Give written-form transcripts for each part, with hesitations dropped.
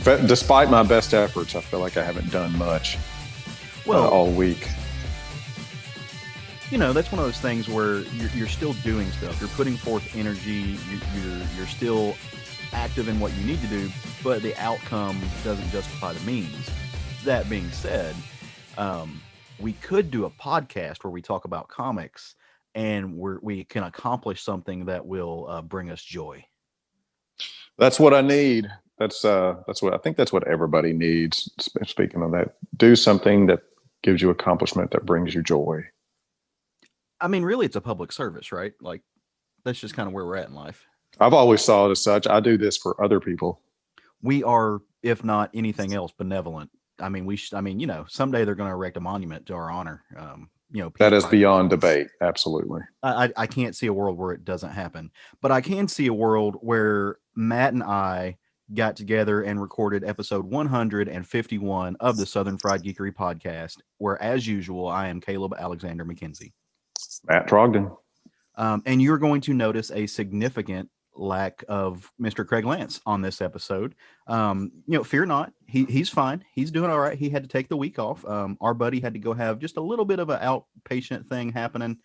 But despite my best efforts, I feel like I haven't done much all week. You know, that's one of those things where you're still doing stuff. You're putting forth energy. You're still active in what you need to do, but the outcome doesn't justify the means. That being said, we could do a podcast where we talk about comics, and we can accomplish something that will bring us joy. That's what I need. That's what I think. That's what everybody needs. Speaking of that, do something that gives you accomplishment that brings you joy. I mean, really, it's a public service, right? Like, that's just kind of where we're at in life. I've always saw it as such. I do this for other people. We are, if not anything else, benevolent. I mean, you know, someday they're going to erect a monument to our honor. You know, that is beyond debate. Absolutely. I can't see a world where it doesn't happen, but I can see a world where Matt and I got together and recorded episode 151 of the Southern Fried Geekery podcast, where, as usual, I am Caleb Alexander McKenzie. Matt Trogdon. And you're going to notice a significant lack of Mr. Craig Lance on this episode. You know, fear not. He's fine. He's doing all right. He had to take the week off. Our buddy had to go have just a little bit of an outpatient thing happening.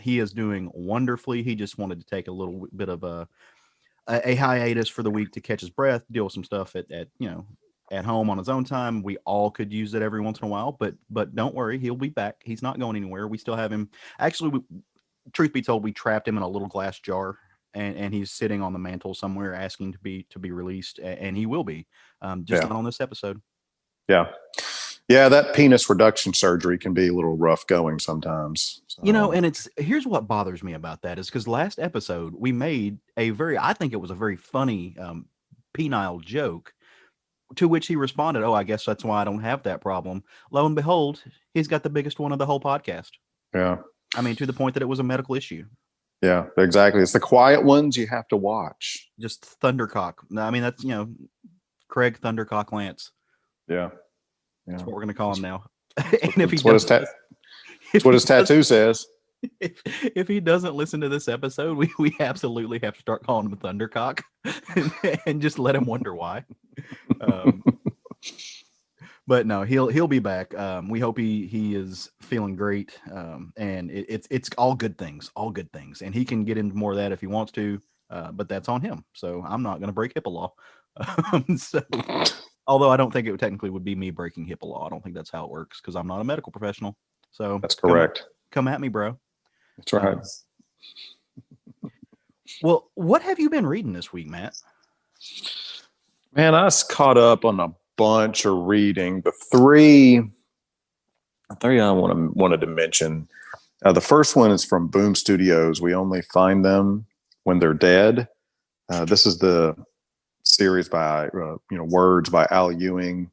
He is doing wonderfully. He just wanted to take a little bit of a hiatus for the week to catch his breath, deal with some stuff at you know, at home on his own time. We all could use it every once in a while, but don't worry, he'll be back. He's not going anywhere. We still have him. Actually, truth be told, we trapped him in a little glass jar, and he's sitting on the mantle somewhere asking to be released, and he will be, just not on this episode. Yeah, that penis reduction surgery can be a little rough going sometimes. So. You know, and here's what bothers me about that is because last episode we made I think it was a very funny penile joke, to which he responded, "Oh, I guess that's why I don't have that problem." Lo and behold, he's got the biggest one of the whole podcast. Yeah. I mean, to the point that it was a medical issue. Yeah, exactly. It's the quiet ones you have to watch. Just Thundercock. I mean, that's, you know, Craig Thundercock Lance. Yeah. That's what we're going to call him now. That's what his tattoo says. If he doesn't listen to this episode, we absolutely have to start calling him Thundercock and just let him wonder why. But no, he'll be back. We hope he is feeling great. And it's all good things, and he can get into more of that if he wants to. But that's on him. So I'm not going to break HIPAA law. Although I don't think it technically would be me breaking HIPAA law. I don't think that's how it works because I'm not a medical professional. So that's correct. Come at me, bro. That's right. Well, what have you been reading this week, Matt? Man, I was caught up on a bunch of reading. The three I wanted to mention. The first one is from Boom Studios. We Only Find Them When They're Dead. This is the series by words by Al Ewing,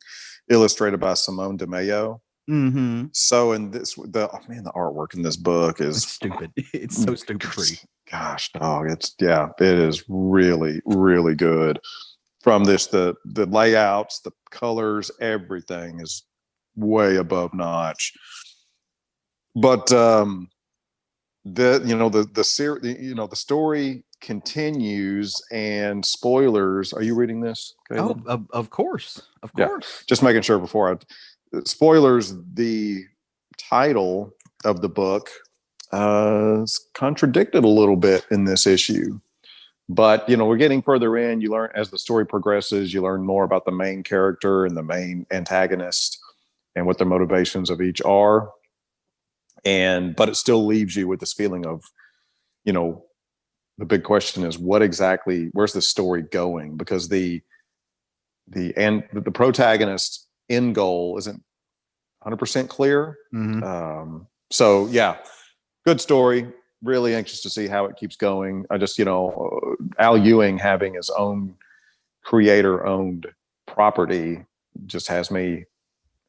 illustrated by Simone DeMayo. Mm-hmm. So in this, the artwork in this book is stupid. It's so stupid pretty. Gosh, dog, it is really, really good. From this, the layouts, the colors, everything is way above notch. But the story continues, and spoilers. Are you reading this, Caleb? Oh, of course. Yeah. Just making sure before spoilers. The title of the book is contradicted a little bit in this issue, but we're getting further in. You learn as the story progresses. You learn more about the main character and the main antagonist and what their motivations of each are. But it still leaves you with this feeling of, the big question is where's the story going? Because the protagonist's end goal isn't 100% clear. Mm-hmm. So yeah, good story. Really anxious to see how it keeps going. I just, Al Ewing having his own creator-owned property just has me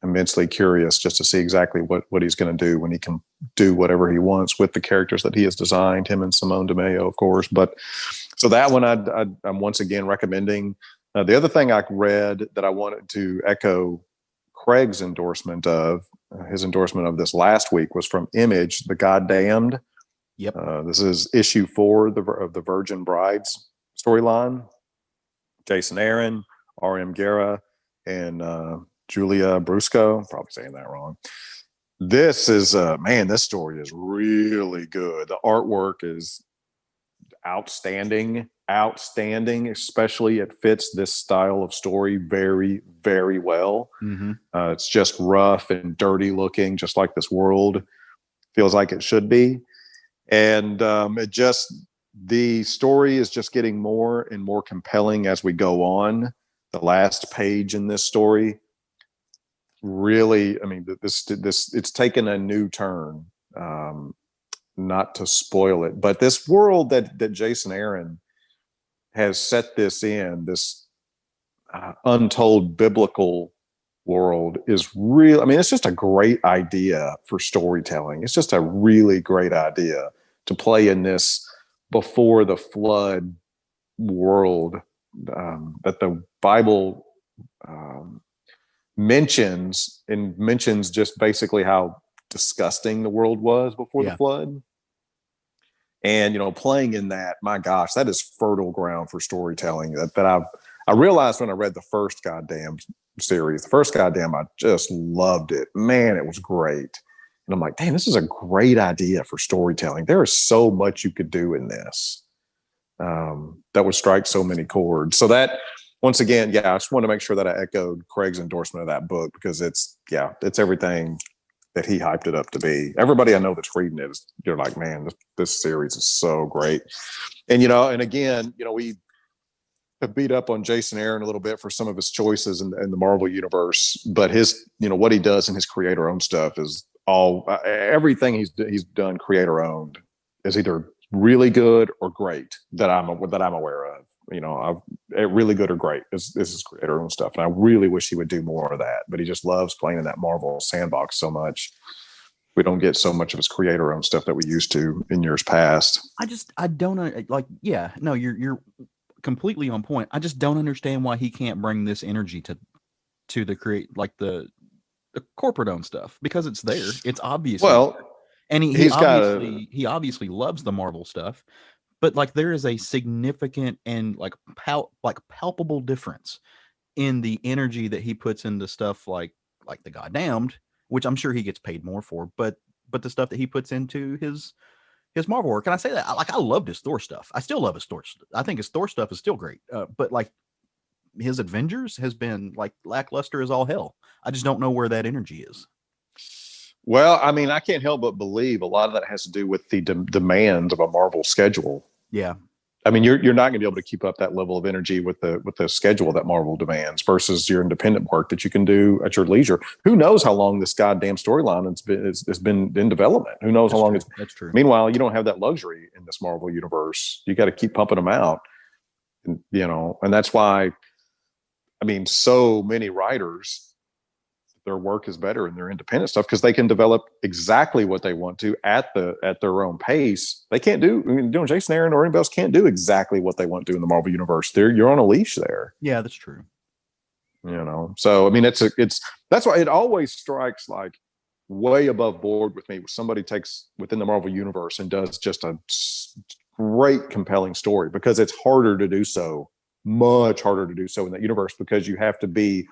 immensely curious just to see exactly what he's going to do when he can do whatever he wants with the characters that he has designed, him and Simone DeMayo, of course. But so that one I'm once again recommending. The other thing I read that I wanted to echo Craig's endorsement of, his endorsement of this last week, was from Image, The Goddamned. Yep. This is issue 4 of the Virgin Brides storyline. Jason Aaron, R.M. Guerra, and Julia Brusco. Probably saying that wrong. This is man, this story is really good. The artwork is outstanding, especially it fits this style of story very, very well. It's just rough and dirty looking, just like this world feels like it should be. And the story is just getting more and more compelling as we go on. The last page in this story really, I mean, this it's taken a new turn. Not to spoil it, but this world that Jason Aaron has set this in, this untold biblical world, is real. I mean, it's just a great idea for storytelling. It's just a really great idea to play in this before the flood world that the Bible mentions just basically how disgusting the world was before the flood. And, playing in that, my gosh, that is fertile ground for storytelling that I realized when I read the first goddamn series. The first goddamn, I just loved it. Man, it was great. And I'm like, damn, this is a great idea for storytelling. There is so much you could do in this that would strike so many chords. So that, once again, I just want to make sure that I echoed Craig's endorsement of that book, because it's everything that he hyped it up to be. Everybody I know that's reading it you're like, man, this series is so great. And, and again, we have beat up on Jason Aaron a little bit for some of his choices in the Marvel universe, but his, what he does in his creator owned stuff is all, everything he's done creator owned is either really good or great that I'm aware of. Really good or great is his creator owned stuff. And I really wish he would do more of that, but he just loves playing in that Marvel sandbox so much. We don't get so much of his creator owned stuff that we used to in years past. I don't like, no, you're completely on point. I just don't understand why he can't bring this energy to the the corporate owned stuff, because it's there. It's obviously and he obviously loves the Marvel stuff, but like there is a significant and palpable difference in the energy that he puts into stuff like the Goddamned, which I'm sure he gets paid more for, but the stuff that he puts into his Marvel work. And I say that I loved his Thor stuff. I still love his Thor. I think his Thor stuff is still great. But his Avengers has been lackluster as all hell. I just don't know where that energy is. Well, I mean, I can't help but believe a lot of that has to do with the demands of a Marvel schedule. Yeah. I mean, you're not going to be able to keep up that level of energy with the schedule that Marvel demands versus your independent work that you can do at your leisure. Who knows how long this goddamn storyline has been in development? Who knows how long it's? That's true. Meanwhile, you don't have that luxury in this Marvel universe. You got to keep pumping them out, and that's why. I mean, so many writers, their work is better in their independent stuff because they can develop exactly what they want to at their own pace. They can't do, Jason Aaron or anybody else can't do exactly what they want to do in the Marvel universe. You're on a leash there. Yeah, that's true. So I mean, it's that's why it always strikes like way above board with me when somebody takes within the Marvel universe and does just a great, compelling story, because it's harder to do so, much harder to do so in that universe, because you have to be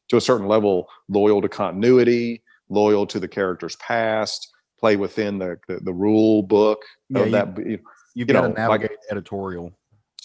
to a certain level loyal to continuity, loyal to the character's past, play within the rule book of that. You've got to navigate editorial.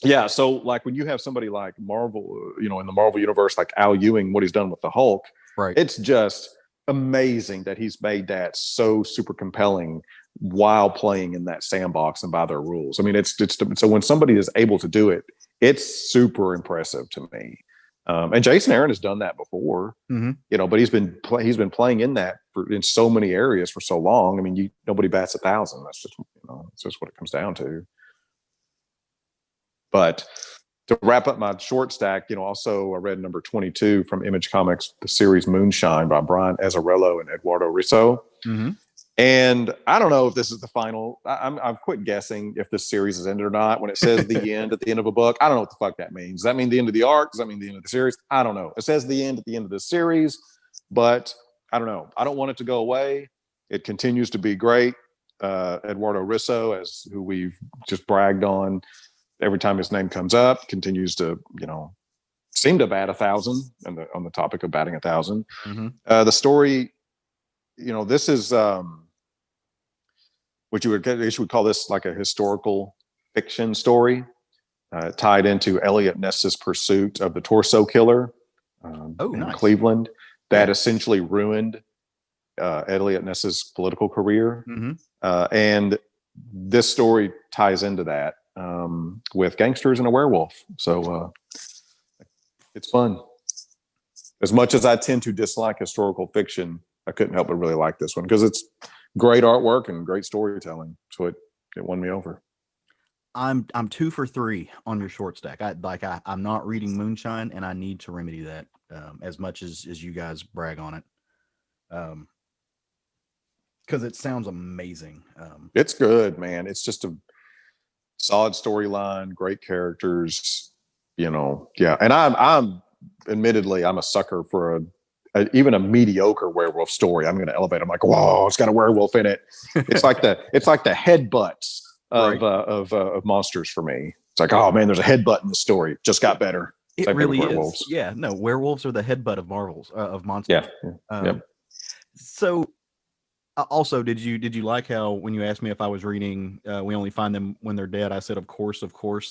Yeah. So like when you have somebody like Marvel, in the Marvel universe, like Al Ewing, what he's done with the Hulk, right? It's just amazing that he's made that so super compelling while playing in that sandbox and by their rules. I mean, it's so when somebody is able to do it, it's super impressive to me. And Jason Aaron has done that before, but he's been playing in that in so many areas for so long. I mean, nobody bats 1,000. That's just, it's just what it comes down to. But to wrap up my short stack, also I read number 22 from Image Comics, the series Moonshine by Brian Azzarello and Eduardo Risso. And I don't know if this is the final. I've quit guessing if this series is ended or not. When it says the end at the end of a book, I don't know what the fuck that means. Does that mean the end of the arc? Does that mean the end of the series? I don't know. It says the end at the end of the series, but I don't know. I don't want it to go away. It continues to be great. Eduardo Risso, who we've just bragged on every time his name comes up, continues to, seemed to bat 1,000 on the topic of batting 1,000. Mm-hmm. The story, this is what you would call this like a historical fiction story, tied into Elliot Ness's pursuit of the torso killer in Nice. Cleveland that essentially ruined Elliot Ness's political career. Mm-hmm. And this story ties into that with gangsters and a werewolf. So it's fun. As much as I tend to dislike historical fiction, I couldn't help but really like this one because it's great artwork and great storytelling. So it won me over. I'm 2 for 3 on your short stack. I'm not reading Moonshine, and I need to remedy that as much as you guys brag on it, because it sounds amazing. It's good, man. It's just a solid storyline, great characters. Yeah. And I'm admittedly I'm a sucker for even a mediocre werewolf story. I'm going to elevate. I'm like, whoa, it's got a werewolf in it. It's like the headbutts of monsters for me. It's like, oh man, there's a headbutt in the story. Just got better. It really is. Yeah, no, werewolves are the headbutt of of monsters. Yeah. So, also, did you like how when you asked me if I was reading We Only Find Them When They're Dead, I said, of course.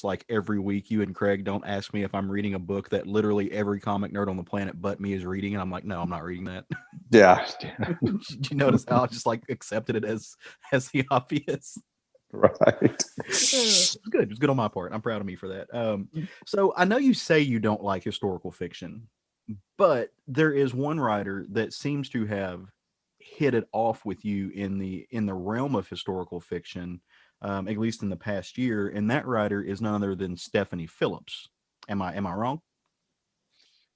Like every week, you and Craig don't ask me if I'm reading a book that literally every comic nerd on the planet but me is reading, and I'm like, no, I'm not reading that. Yeah. Did you notice how I just like accepted it as the obvious? Right. It's good. It's good on my part. I'm proud of me for that. So I know you say you don't like historical fiction, but there is one writer that seems to have hit it off with you in the realm of historical fiction, at least in the past year, and that writer is none other than Stephanie Phillips. Am I wrong?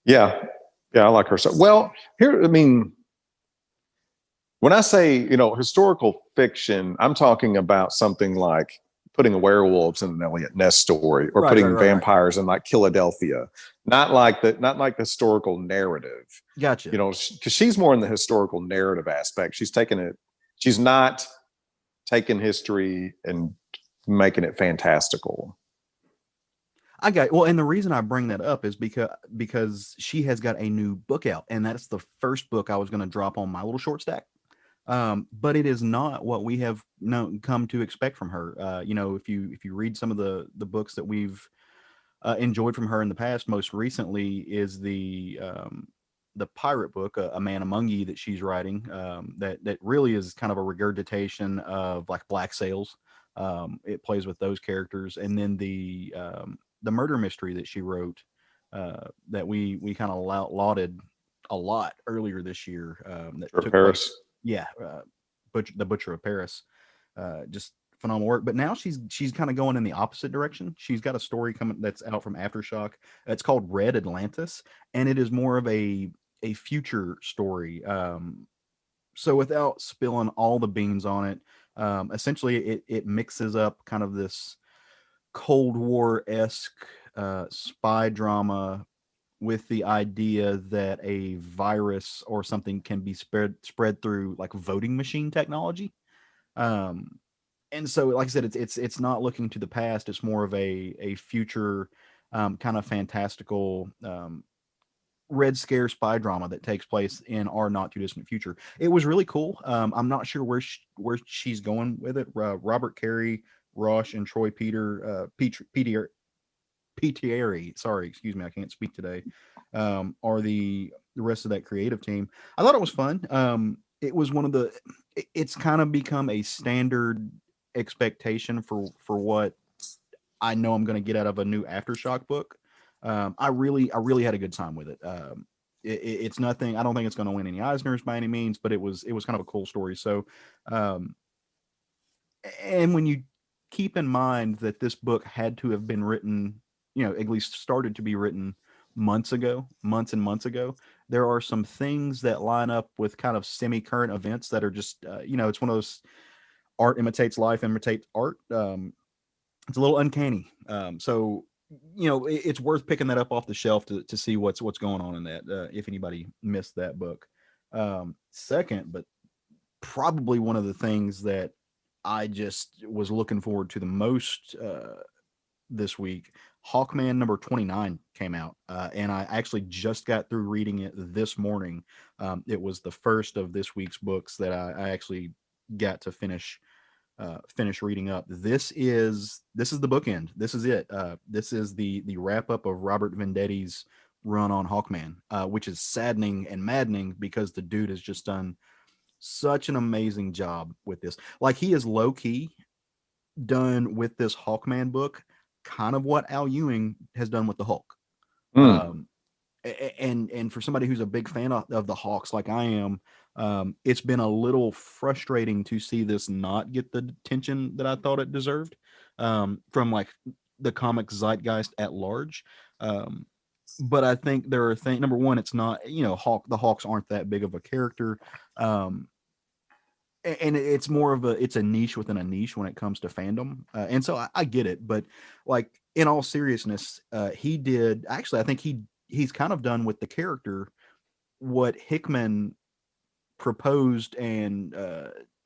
Yeah, I like her. So, well, here, I mean, when I say, historical fiction, I'm talking about something like putting werewolves in an Elliot Ness story, or putting vampires in like Philadelphia. Not like the historical narrative. Gotcha. Because she's more in the historical narrative aspect. She's not taking history and making it fantastical. I got well, and the reason I bring that up is because she has got a new book out, and that's the first book I was going to drop on my little short stack. But it is not what we have come to expect from her. If you read some of the books that we've enjoyed from her in the past, most recently is the pirate book, A Man Among Ye, that she's writing. That really is kind of a regurgitation of like Black Sails. It plays with those characters, and then the murder mystery that she wrote that we kind of lauded a lot earlier this year. That took Paris. Place. Yeah, the Butcher of Paris, just phenomenal work. But now she's kind of going in the opposite direction. She's got a story coming that's out from Aftershock. It's called Red Atlantis, and it is more of a future story. So without spilling all the beans on it, essentially it mixes up kind of this Cold War-esque spy drama with the idea that a virus or something can be spread through like voting machine technology. And so, like I said, it's not looking to the past. It's more of a future kind of fantastical Red Scare spy drama that takes place in our not too distant future. It was really cool. I'm not sure where she's going with it. Robert Carey, Rosh, and Troy Petieri, sorry, excuse me, I can't speak today, are the rest of that creative team. I thought it was fun. It was it's kind of become a standard expectation for what I know I'm going to get out of a new Aftershock book. I really had a good time with it. It's nothing. I don't think it's going to win any Eisners by any means, but it was kind of a cool story. So, and when you keep in mind that this book had to have been written, at least started to be written months and months ago, there are some things that line up with kind of semi-current events that are just, it's one of those art imitates life, imitates art. It's a little uncanny. So, it's worth picking that up off the shelf to see what's going on in that, if anybody missed that book. Second, but probably one of the things that I just was looking forward to the most this week. Hawkman number 29 came out, and I actually just got through reading it this morning. It was the first of this week's books that I actually got to finish reading up. This is the bookend. This is it. This is the wrap up of Robert Vendetti's run on Hawkman, which is saddening and maddening because the dude has just done such an amazing job with this. Like, he is low key done with this Hawkman book, kind of what Al Ewing has done with the Hulk. Mm. Um, and for somebody who's a big fan of the Hawks like I am, it's been a little frustrating to see this not get the attention that I thought it deserved, from like the comic zeitgeist at large. But I think there are things. Number one, it's not, the Hawks aren't that big of a character. Um, and it's more of it's a niche within a niche when it comes to fandom, and so I get it. But like, in all seriousness, he did actually. I think he's kind of done with the character what Hickman proposed and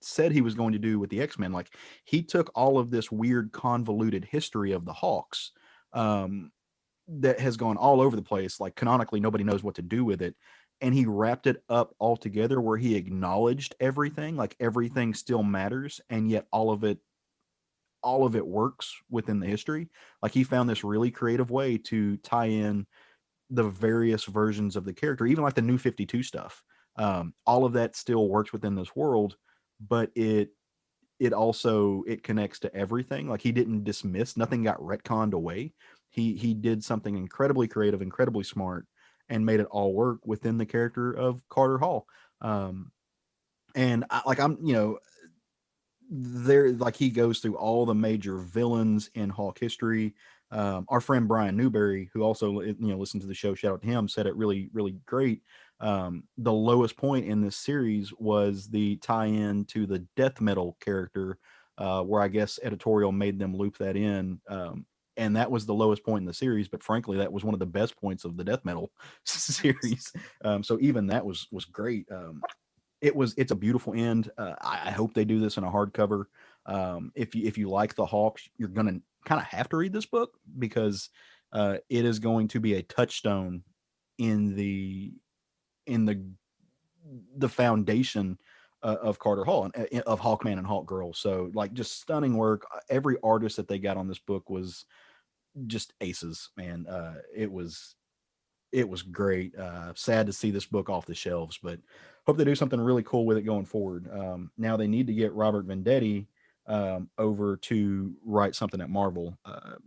said he was going to do with the X-Men. Like, he took all of this weird convoluted history of the Hawks, that has gone all over the place. Like, canonically, nobody knows what to do with it. And he wrapped it up all together where he acknowledged everything, like everything still matters, and yet all of it works within the history. Like, he found this really creative way to tie in the various versions of the character, even like the New 52 stuff. All of that still works within this world, but it also it connects to everything. Like, he didn't dismiss, nothing got retconned away. He did something incredibly creative, incredibly smart, and made it all work within the character of Carter Hall. And I'm, there, like, he goes through all the major villains in Hawk history. Our friend Brian Newberry, who also listened to the show, shout out to him, said it really, really great. The lowest point in this series was the tie-in to the death metal character, where I guess editorial made them loop that in. And that was the lowest point in the series, but frankly, that was one of the best points of the death metal series. So even that was great. It's a beautiful end. I hope they do this in a hardcover. If you like the Hawks, you're gonna kind of have to read this book, because it is going to be a touchstone in the foundation of Carter Hall and of Hawkman and Hawkgirl. So, like, just stunning work. Every artist that they got on this book was just aces, man. It was great. Sad to see this book off the shelves, but hope they do something really cool with it going forward. Now they need to get Robert Vendetti over to write something at Marvel,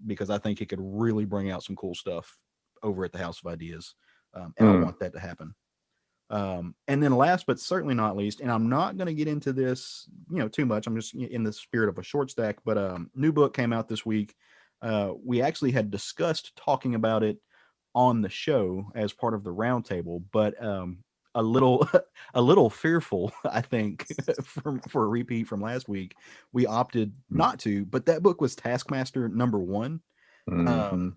because I think he could really bring out some cool stuff over at the House of Ideas, and I want that to happen. And then last but certainly not least, and I'm not going to get into this, too much. I'm just in the spirit of a short stack, but new book came out this week. We actually had discussed talking about it on the show as part of the roundtable, but a little a little fearful, I think, for a repeat from last week, we opted not to. But that book was Taskmaster #1. Mm-hmm.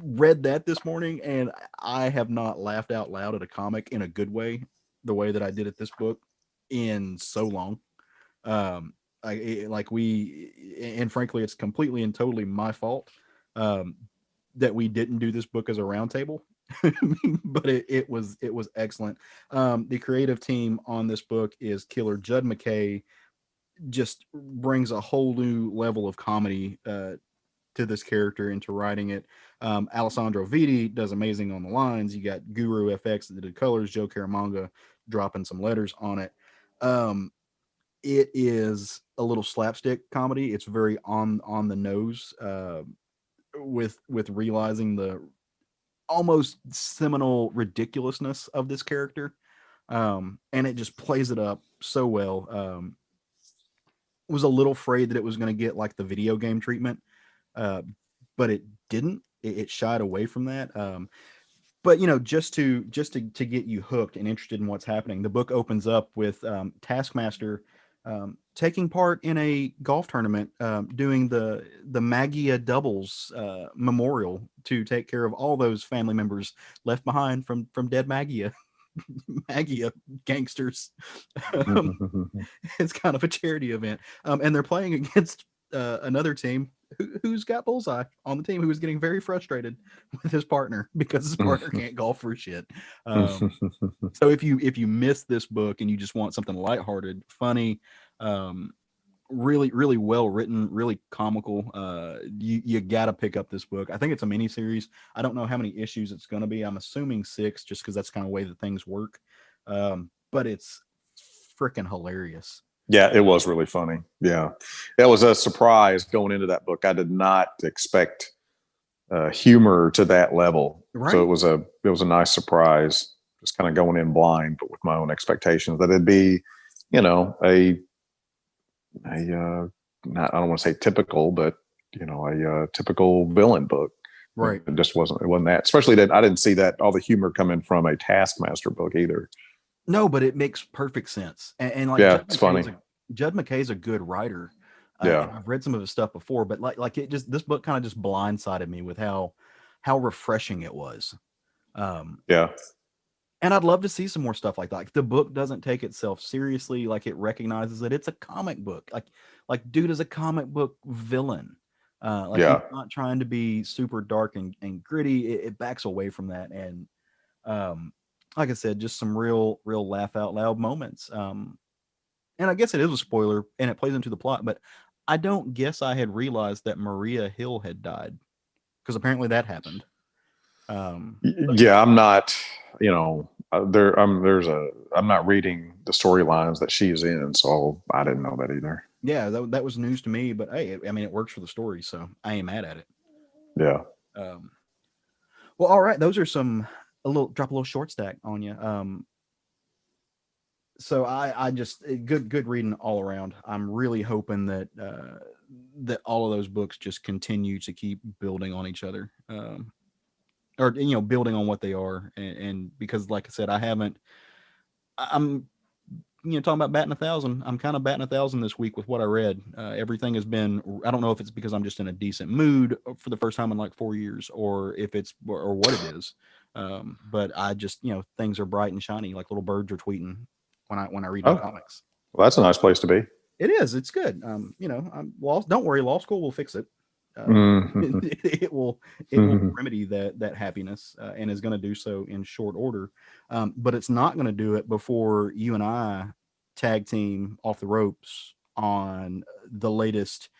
Read that this morning, and I have not laughed out loud at a comic in a good way, the way that I did at this book, in so long. And frankly, it's completely and totally my fault that we didn't do this book as a roundtable. But it was excellent. The creative team on this book is killer. Judd McKay just brings a whole new level of comedy to this character into writing it. Alessandro Vitti does amazing on the lines. You got Guru FX that did colors, Joe Caramanga dropping some letters on it. It is a little slapstick comedy. It's very on the nose, with realizing the almost seminal ridiculousness of this character. And it just plays it up so well. Was a little afraid that it was going to get like the video game treatment, but it didn't. It shied away from that. But just to get you hooked and interested in what's happening, the book opens up with Taskmaster taking part in a golf tournament, doing the Magia doubles memorial to take care of all those family members left behind from dead Magia Magia gangsters. It's kind of a charity event, and they're playing against another team who's got Bullseye on the team, who was getting very frustrated with his partner because his partner can't golf for shit. So if you miss this book and you just want something lighthearted, funny, really, really well written, really comical, you got to pick up this book. I think it's a mini series. I don't know how many issues it's going to be. I'm assuming 6, just because that's kind of the way that things work. But it's freaking hilarious. Yeah, it was really funny. Yeah, it was a surprise going into that book. I did not expect humor to that level, Right. So it was a nice surprise. Just kind of going in blind, but with my own expectations that it'd be, a not, I don't want to say typical, but a typical villain book. Right. It just wasn't. It wasn't that. Especially that I didn't see that all the humor coming from a Taskmaster book either. No, but it makes perfect sense. And like, yeah, it's funny. Judd McKay's a good writer. Yeah, I've read some of his stuff before, but like this book kind of just blindsided me with how refreshing it was. Yeah. And I'd love to see some more stuff like that. Like, the book doesn't take itself seriously. Like, it recognizes that it's a comic book. Like dude is a comic book villain. He's not trying to be super dark and gritty. It backs away from that. And like I said, just some real laugh out loud moments. And I guess it is a spoiler and it plays into the plot, but I don't guess I had realized that Maria Hill had died, because apparently that happened. Yeah, I'm not, I'm not reading the storylines that she's in, so I didn't know that either. Yeah, that was news to me, but hey, I mean, it works for the story, so I ain't mad at it. Yeah. Well, all right, those are drop a little short stack on you. So I just good reading all around. I'm really hoping that that all of those books just continue to keep building on each other, or building on what they are, and because, like I said, I'm talking about batting 1,000. I'm kind of batting 1,000 this week with what I read. Everything has been. I don't know if it's because I'm just in a decent mood for the first time in like 4 years, or if it's or what it is. But I just things are bright and shiny, like little birds are tweeting when I read my comics. Well, that's a nice place to be. It is. It's good. Don't worry, law school will fix it. It will remedy that happiness, and is going to do so in short order. But it's not going to do it before you and I tag team off the ropes on the latest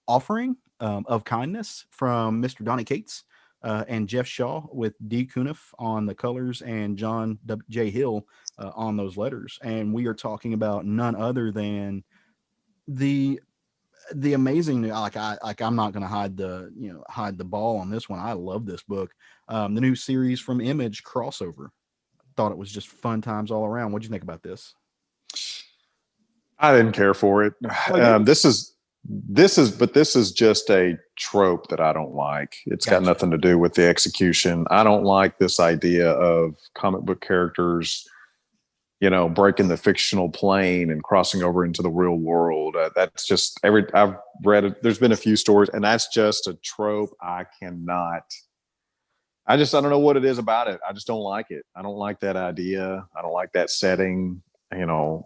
offering of kindness from Mr. Donnie Cates and Jeff Shaw, with D. Cunniffee on the colors and John J. Hill on those letters. And we are talking about none other than the amazing, I'm not going to hide the ball on this one. I love this book. The new series from Image, Crossover. Thought it was just fun times all around. What'd you think about this? I didn't care for it. This is just a trope that I don't like. It's got nothing to do with the execution. I don't like this idea of comic book characters, breaking the fictional plane and crossing over into the real world. That's just I've read it. There's been a few stories, and that's just a trope. I don't know what it is about it. I just don't like it. I don't like that idea. I don't like that setting.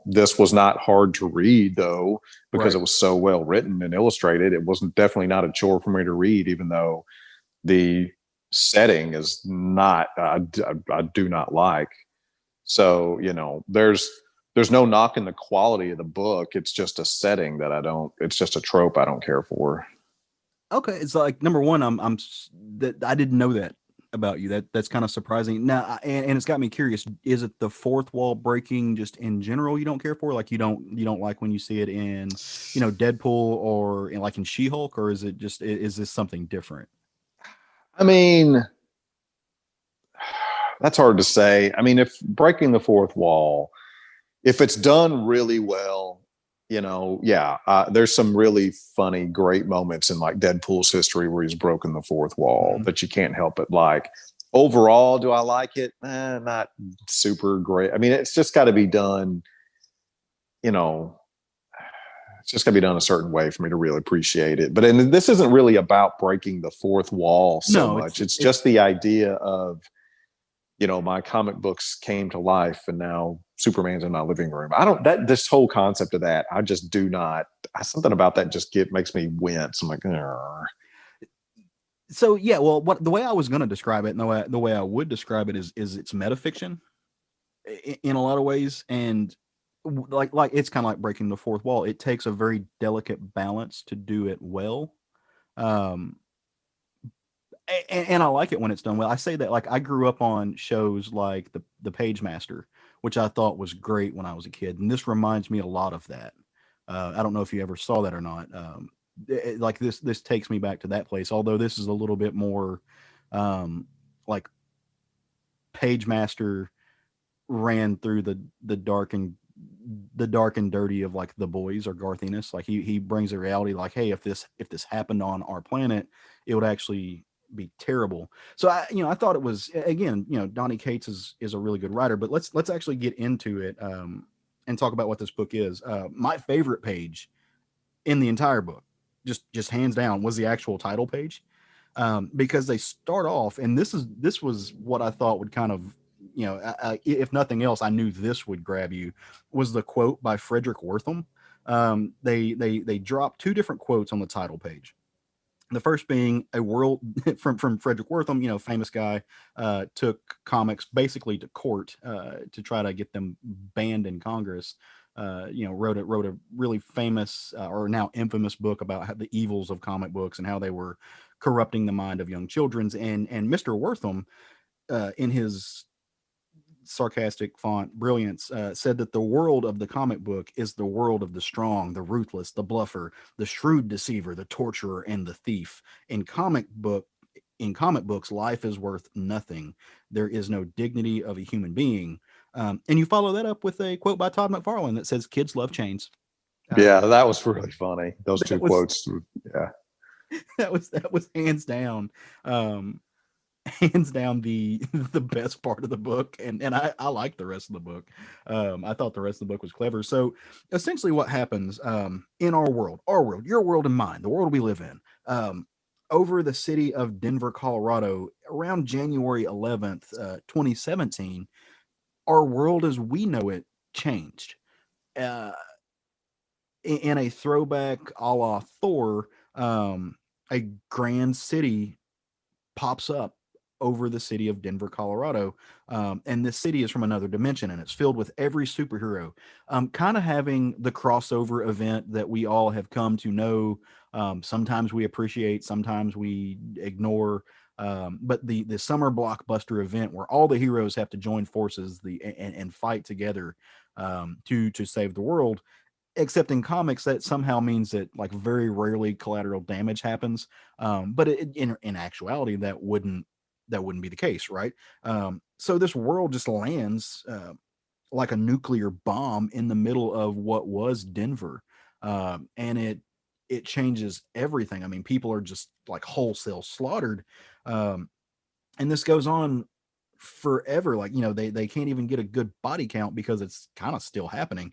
This was not hard to read though, because it was so well written and illustrated. It wasn't definitely not a chore for me to read, even though the setting is not, I do not like. So, there's no knock in the quality of the book. It's just a setting it's just a trope I don't care for. Okay. It's like, number one, I didn't know that about you. That's kind of surprising. Now, and it's got me curious. Is it the fourth wall breaking just in general you don't care for? Like you don't like when you see it in, Deadpool or like in She-Hulk, or is this something different? I mean, that's hard to say. I mean, if breaking the fourth wall, if it's done really well, there's some really funny, great moments in like Deadpool's history where he's broken the fourth wall that you can't help but like. Overall, do I like it? Not super great. I mean, it's just got to be done, it's just got to be done a certain way for me to really appreciate it. But this isn't really about breaking the fourth wall so much. It's just the idea of, my comic books came to life and now Superman's in my living room. I don't, that, this whole concept of that, I just do not, something about that just makes me wince. I'm like, "Argh." So yeah, well, what the way I was going to describe it, and the way I would describe it is it's metafiction in a lot of ways, and like it's kind of like breaking the fourth wall. It takes a very delicate balance to do it well. Um, and I like it when it's done well. I say that like I grew up on shows like the Page Master, which I thought was great when I was a kid, and this reminds me a lot of that. I don't know if you ever saw that or not. Like this takes me back to that place. Although this is a little bit more like Page Master ran through the dark and dirty of like the boys or Garth Ennis. Like he brings a reality like, hey, if this happened on our planet, it would actually be terrible. So I thought it was, again, Donny Cates is a really good writer, but let's actually get into it and talk about what this book is. My favorite page in the entire book, just hands down, was the actual title page. Because they start off, and this was what I thought would kind of, if nothing else, I knew this would grab you, was the quote by Frederick Wortham. They dropped two different quotes on the title page. The first being a world from Frederick Wortham, famous guy, took comics basically to court to try to get them banned in Congress. Wrote a really famous or now infamous book about how the evils of comic books and how they were corrupting the mind of young children. And Mr. Wortham, in his sarcastic font brilliance, said that the world of the comic book is the world of the strong, the ruthless, the bluffer, the shrewd deceiver, the torturer, and the thief. In comic books, life is worth nothing. There is no dignity of a human being. And you follow that up with a quote by Todd McFarlane that says, "Kids love chains." Yeah, that was really funny. Those two That was quotes. Yeah. that was um, hands down the best part of the book, and I like the rest of the book. I thought the rest of the book was clever. So essentially what happens in our world, your world and mine, the world we live in, over the city of Denver, Colorado, around January 11th, 2017, our world as we know it changed. uh, in a throwback a la Thor, a grand city pops up over the city of Denver, Colorado. And this city is from another dimension, and it's filled with every superhero, kind of having the crossover event that we all have come to know. Sometimes we appreciate, sometimes we ignore. But the summer blockbuster event where all the heroes have to join forces and fight together to save the world. Except in comics, that somehow means that like very rarely collateral damage happens. But in actuality, that wouldn't be the case, right? So this world just lands like a nuclear bomb in the middle of what was Denver, and it changes everything. I mean, people are just like wholesale slaughtered, and this goes on forever. Like they can't even get a good body count because it's kind of still happening.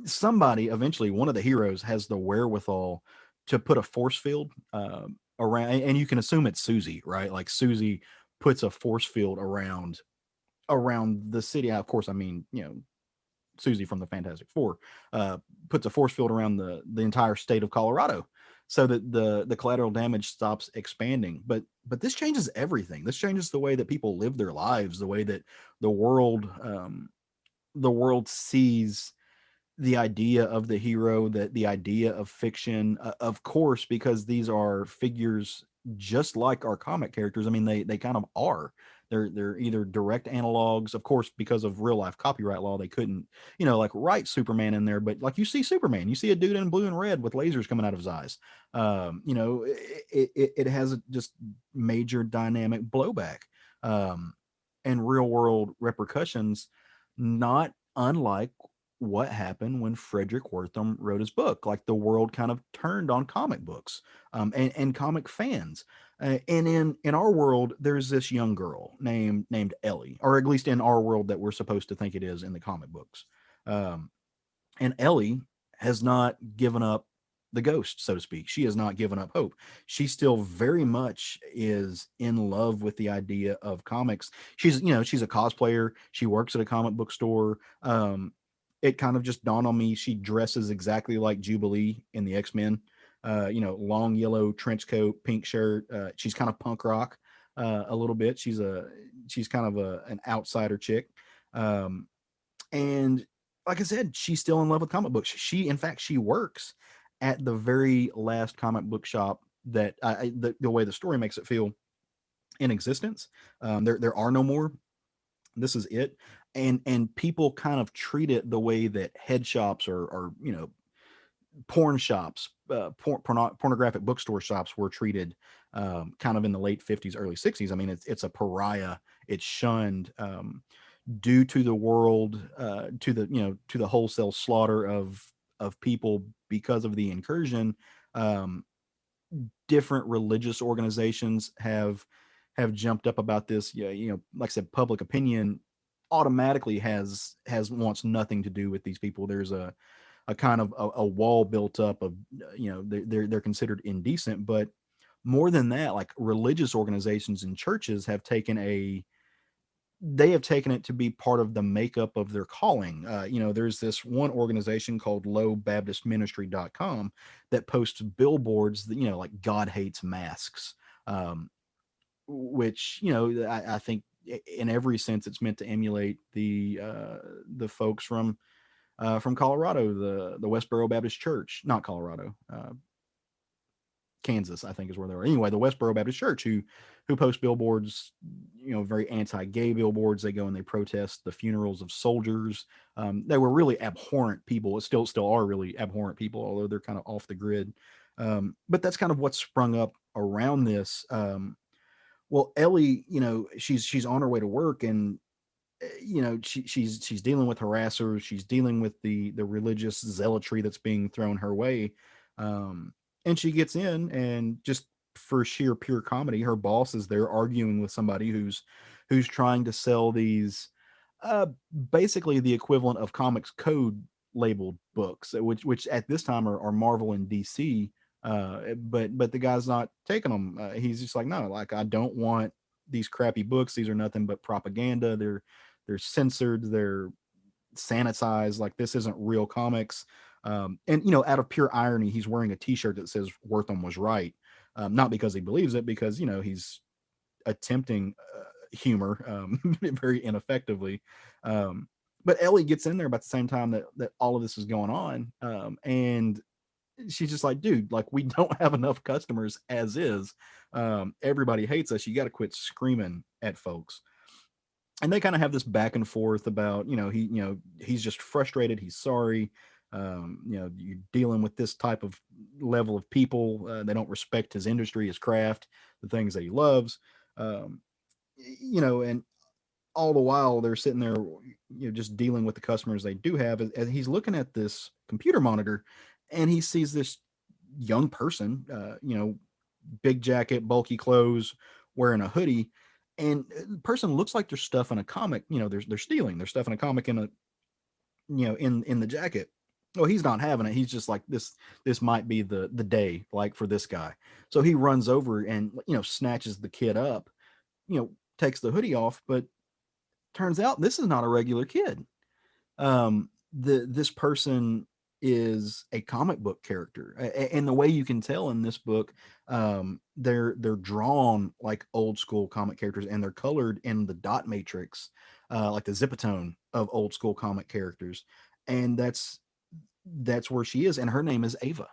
Somebody eventually, one of the heroes has the wherewithal to put a force field around, and you can assume it's Susie, right? Like Susie puts a force field around the city. Of course, I mean, Susie from the Fantastic Four puts a force field around the entire state of Colorado, so that the collateral damage stops expanding. But this changes everything. This changes the way that people live their lives, the way that the world the world sees the idea of the hero, that the idea of fiction, of course, because these are figures just like our comic characters. I mean, they kind of are. They're either direct analogs, of course, because of real life copyright law. They couldn't, like write Superman in there, but like you see Superman, you see a dude in blue and red with lasers coming out of his eyes. It has a just major dynamic blowback, and real world repercussions, not unlike what happened when Frederick Wortham wrote his book. Like the world kind of turned on comic books, and comic fans. And in our world, there's this young girl named Ellie, or at least in our world that we're supposed to think it is in the comic books. And Ellie has not given up the ghost, so to speak. She has not given up hope. She still very much is in love with the idea of comics. She's a cosplayer. She works at a comic book store. It kind of just dawned on me. She dresses exactly like Jubilee in the X-Men. Long yellow trench coat, pink shirt. She's kind of punk rock a little bit. She's kind of an outsider chick. And like I said, she's still in love with comic books. In fact, she works at the very last comic book shop that the way the story makes it feel in existence. There are no more. This is it. And people kind of treat it the way that head shops or porn shops, pornographic bookstore shops were treated, kind of in the late 50s, early 60s. I mean, it's a pariah. It's shunned. Due to the world, to the wholesale slaughter of people because of the incursion. Different religious organizations have jumped up about this. Yeah, like I said, public opinion automatically wants nothing to do with these people. There's a kind of a wall built up of, they're considered indecent. But more than that, like religious organizations and churches have taken it to be part of the makeup of their calling. There's this one organization called lowbaptistministry.com that posts billboards that, like God hates masks, which, I think in every sense it's meant to emulate the folks from Colorado, the Westboro Baptist Church, not Colorado, Kansas, I think is where they were. Anyway, the Westboro Baptist Church, who post billboards, very anti-gay billboards. They go and they protest the funerals of soldiers. They were really abhorrent people. Still are really abhorrent people, although they're kind of off the grid. But that's kind of what sprung up around this. Well, Ellie, she's on her way to work, and she's dealing with harassers. She's dealing with the religious zealotry that's being thrown her way. And she gets in, and just for sheer pure comedy, her boss is there arguing with somebody who's trying to sell these, basically the equivalent of Comics Code labeled books, which at this time are Marvel and DC. But the guy's not taking them. He's just like, no, like, I don't want these crappy books. These are nothing but propaganda. They're censored. They're sanitized. Like, this isn't real comics. And out of pure irony, he's wearing a T-shirt that says "Wortham was right," not because he believes it, because he's attempting humor, very ineffectively. But Ellie gets in there about the same time that all of this is going on, and she's just like, dude, like, we don't have enough customers as is. Everybody hates us. You got to quit screaming at folks. And they kind of have this back and forth about, he's just frustrated. He's sorry. You're dealing with this type of level of people. They don't respect his industry, his craft, the things that he loves. And all the while they're sitting there, just dealing with the customers they do have. And he's looking at this computer monitor, and he sees this young person, big jacket, bulky clothes, wearing a hoodie. And the person looks like they're stuffing a comic. They're stealing. They're stuffing a comic in in the jacket. Well, he's not having it. He's just like, this might be the day, like, for this guy. So he runs over and snatches the kid up, takes the hoodie off, but turns out this is not a regular kid. This person is a comic book character, and the way you can tell in this book, they're drawn like old school comic characters, and they're colored in the dot matrix, like the zipatone of old school comic characters. And that's where she is, and her name is Ava.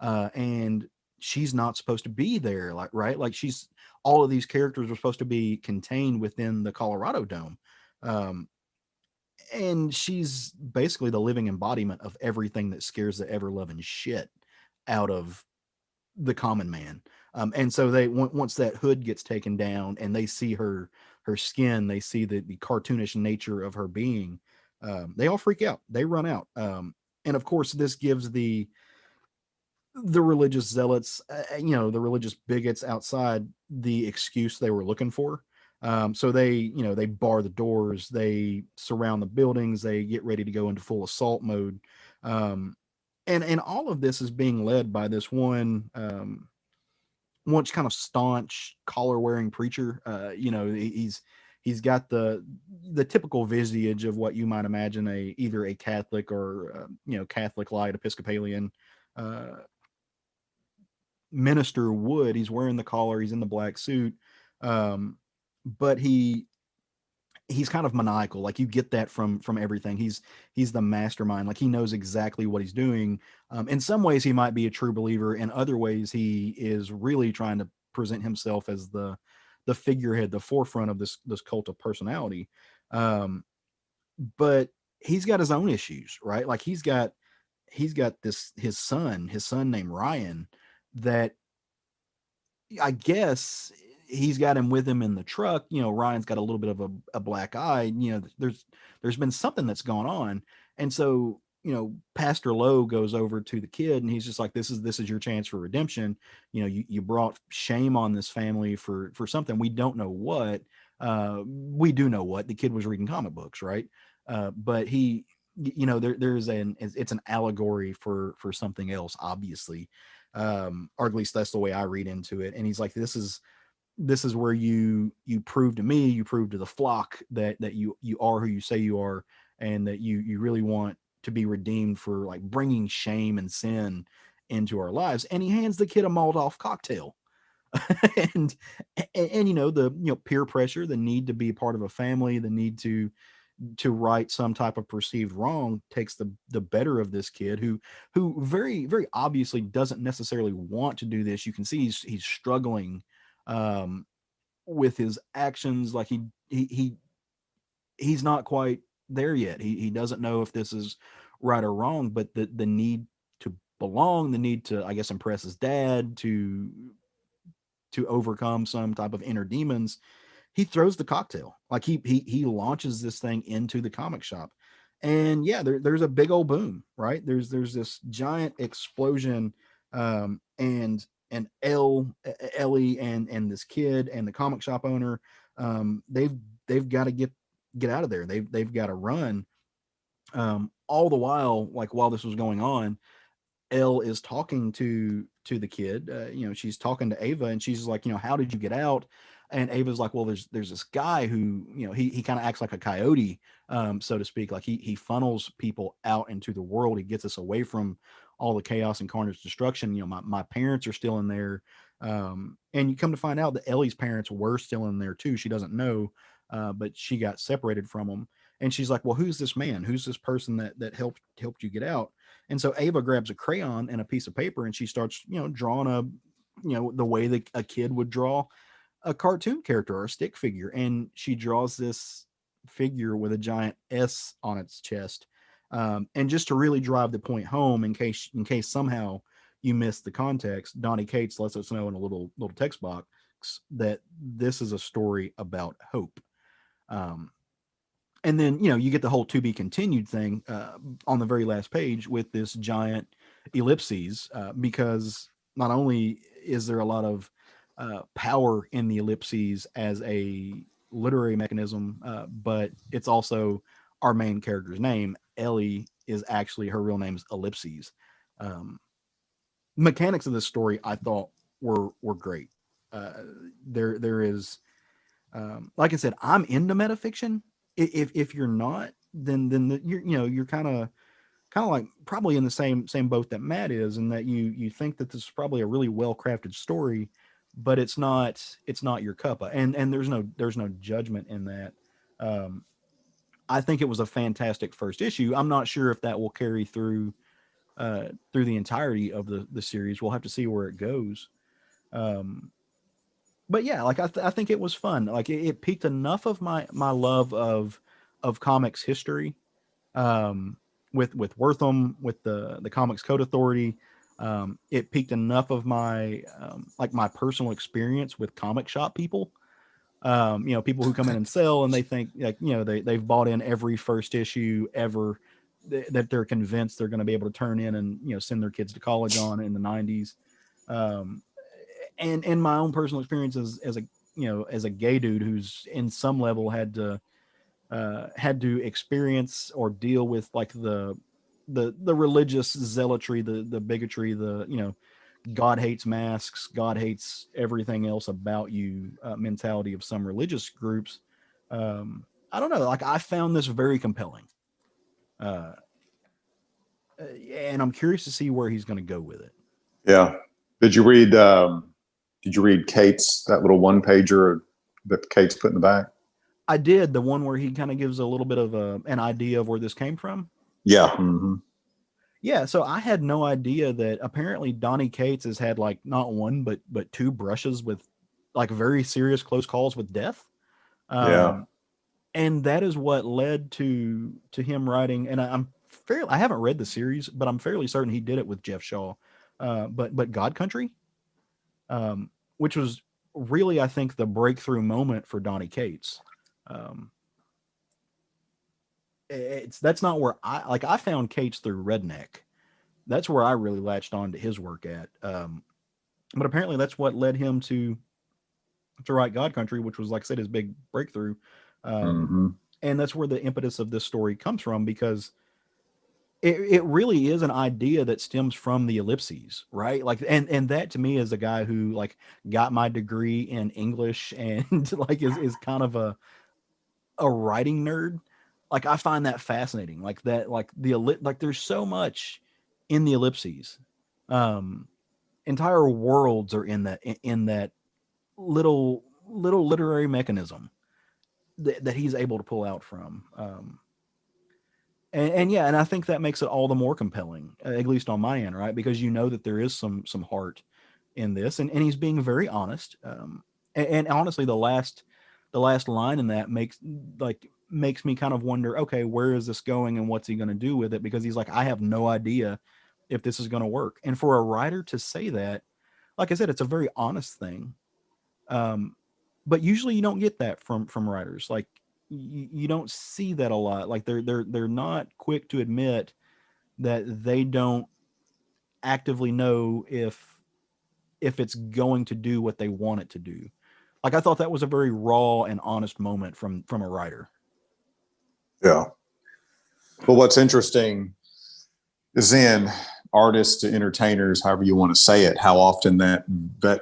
And she's not supposed to be there, like, right? Like, all of these characters are supposed to be contained within the Colorado Dome. And she's basically the living embodiment of everything that scares the ever-loving shit out of the common man. And so once that hood gets taken down and they see her skin, they see the cartoonish nature of her being, they all freak out. They run out. And of course, this gives the religious zealots, the religious bigots outside, the excuse they were looking for. So they bar the doors, they surround the buildings, they get ready to go into full assault mode. and all of this is being led by this one kind of staunch collar wearing preacher. He's got the typical visage of what you might imagine either a Catholic or Catholic light Episcopalian uh, minister would. He's wearing the collar, he's in the black suit, um, but he's kind of maniacal. Like you get that from everything. He's the mastermind. Like he knows exactly what he's doing. In some ways, he might be a true believer. In other ways, he is really trying to present himself as the figurehead, the forefront of this cult of personality. Um, but he's got his own issues, right? Like he's got his son named Ryan, that I guess he's got him with him in the truck. Ryan's got a little bit of a black eye. There's been something that's gone on, and so Pastor Lowe goes over to the kid, and he's just like, "This is your chance for redemption. You brought shame on this family for something we don't know what. We do know what the kid was reading comic books, right? But there's it's an allegory for something else, obviously." Or at least that's the way I read into it. And he's like, this is where you prove to me, you prove to the flock that you are who you say you are, and that you really want to be redeemed for like bringing shame and sin into our lives. And he hands the kid a Molotov cocktail. and the peer pressure, the need to be part of a family, the need to right some type of perceived wrong takes the better of this kid who very very obviously doesn't necessarily want to do this. You can see he's struggling um with his actions. Like he's not quite there yet. He doesn't know if this is right or wrong, but the need to belong, the need to, I guess, impress his dad, to overcome some type of inner demons, he throws the cocktail. Like he launches this thing into the comic shop. And yeah, there's a big old boom, right? There's this giant explosion. And Ellie and this kid and the comic shop owner, they've got to get out of there. They've got to run. All the while, like while this was going on, Elle is talking to the kid. She's talking to Ava, and she's like, how did you get out? And Ava's like, well, there's this guy who, he kind of acts like a coyote, so to speak. Like he funnels people out into the world. He gets us away from all the chaos and carnage destruction. My parents are still in there, and you come to find out that Ellie's parents were still in there too. She doesn't know, but she got separated from them. And she's like, well, who's this man? Who's this person that helped you get out? And so Ava grabs a crayon and a piece of paper, and she starts, drawing the way that a kid would draw a cartoon character or a stick figure. And she draws this figure with a giant S on its chest. And just to really drive the point home, in case somehow you missed the context, Donnie Cates lets us know in a little text box that this is a story about hope. Um, and then you get the whole to be continued thing on the very last page with this giant ellipses, because not only is there a lot of power in the ellipses as a literary mechanism, but it's also our main character's name. Ellie is actually, her real name's Ellipses. um, Mechanics of this story I thought were great. uh, there is, like I said, I'm into metafiction. If you're not, then you're kind of like probably in the same boat that Matt is, and that you think that this is probably a really well crafted story, but it's not your cuppa. And there's no judgment in that. Um, I think it was a fantastic first issue. I'm not sure if that will carry through the entirety of the series. We'll have to see where it goes. Um, but yeah, like I think it was fun. Like it piqued enough of my love of comics history, um, with Wortham, with the Comics Code Authority. It piqued enough of my like my personal experience with comic shop people. People who come in and sell, and they think like they've bought in every first issue ever that they're convinced they're going to be able to turn in and send their kids to college on in the 90s. Um, and my own personal experience as a gay dude who's in some level had to experience or deal with like the religious zealotry, the bigotry, God hates masks, God hates everything else about you mentality of some religious groups. I don't know. Like I found this very compelling, uh, and I'm curious to see where he's going to go with it. Yeah. Did you read? Did you read Kate's that little one pager that Kate's put in the back? I did the one where he kind of gives a little bit of an idea of where this came from. Yeah. Mm-hmm. Yeah, so I had no idea that apparently Donnie Cates has had like not one but two brushes with like very serious close calls with death. Yeah. And that is what led to him writing. And I haven't read the series, but I'm fairly certain he did it with Jeff Shaw. But God Country, which was really I think the breakthrough moment for Donnie Cates. That's not where I found Cates through Redneck. That's where I really latched on to his work at. But apparently that's what led him to write God Country, which was, like I said, his big breakthrough. Mm-hmm. And that's where the impetus of this story comes from, because it really is an idea that stems from the ellipses, right? Like, and that to me is a guy who like got my degree in English and like is kind of a writing nerd. Like I find that fascinating. Like that, like like there's so much in the ellipses. Entire worlds are in that little literary mechanism that he's able to pull out from. And yeah, and I think that makes it all the more compelling, at least on my end, right? Because you know that there is some heart in this, and he's being very honest. And honestly, the last line in that makes me kind of wonder, okay, where is this going and what's he going to do with it? Because he's like, I have no idea if this is going to work. And for a writer to say that, like I said, it's a very honest thing. But usually you don't get that from writers. Like you don't see that a lot. Like they're not quick to admit that they don't actively know if it's going to do what they want it to do. Like I thought that was a very raw and honest moment from a writer. Yeah. But what's interesting is then artists to entertainers, however you want to say it, how often that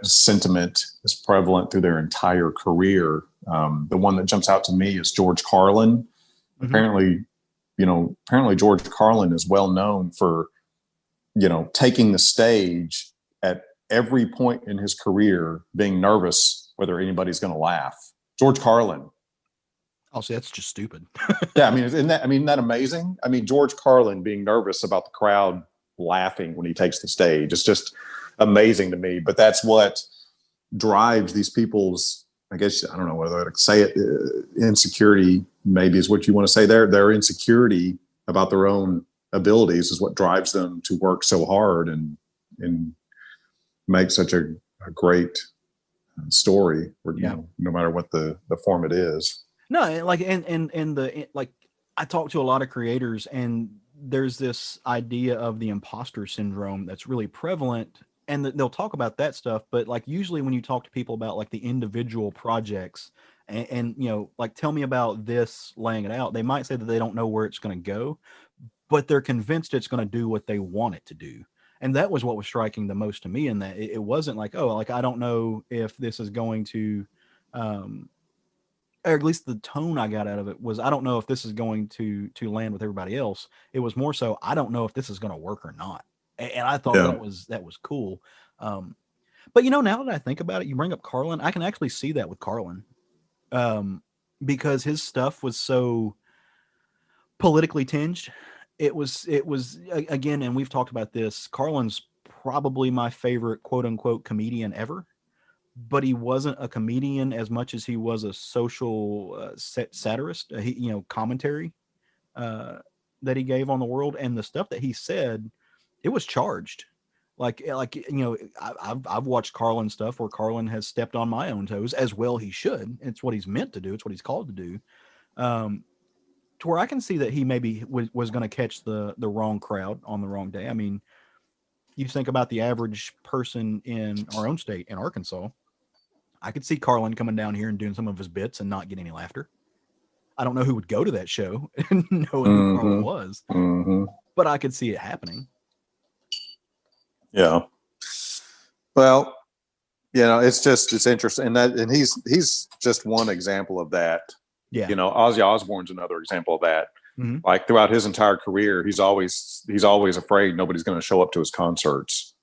sentiment is prevalent through their entire career. The one that jumps out to me is George Carlin. Mm-hmm. Apparently George Carlin is well known for, taking the stage at every point in his career, being nervous whether anybody's going to laugh. George Carlin. Oh, see, that's just stupid. Yeah, I mean, isn't that amazing? I mean, George Carlin being nervous about the crowd laughing when he takes the stage. It's just amazing to me. But that's what drives these people's, I guess, I don't know whether I'd say it, insecurity maybe is what you want to say there. Their insecurity about their own abilities is what drives them to work so hard and make such a great story, no matter what the form it is. No, like like I talk to a lot of creators, and there's this idea of the imposter syndrome that's really prevalent, and they'll talk about that stuff. But like usually when you talk to people about like the individual projects and like tell me about this, laying it out, they might say that they don't know where it's going to go, but they're convinced it's going to do what they want it to do. And that was what was striking the most to me, in that it wasn't like, oh, like I don't know if this is going to or at least the tone I got out of it was, I don't know if this is going to land with everybody else. It was more so, I don't know if this is going to work or not. And I thought that was cool. But now that I think about it, you bring up Carlin, I can actually see that with Carlin. Because his stuff was so politically tinged. It was again, and we've talked about this, Carlin's probably my favorite quote unquote comedian ever. But he wasn't a comedian as much as he was a social satirist. Commentary that he gave on the world, and the stuff that he said, it was charged. I've watched Carlin stuff where Carlin has stepped on my own toes, as well he should. It's what he's meant to do. It's what he's called to do. To where I can see that he maybe was going to catch the wrong crowd on the wrong day. I mean, you think about the average person in our own state, in Arkansas, I could see Carlin coming down here and doing some of his bits and not get any laughter. I don't know who would go to that show knowing who Carlin was. Mm-hmm. but I could see it happening. Yeah. Well, it's interesting, and he's just one example of that. Yeah. Ozzy Osbourne's another example of that. Mm-hmm. Like throughout his entire career, he's always afraid nobody's going to show up to his concerts.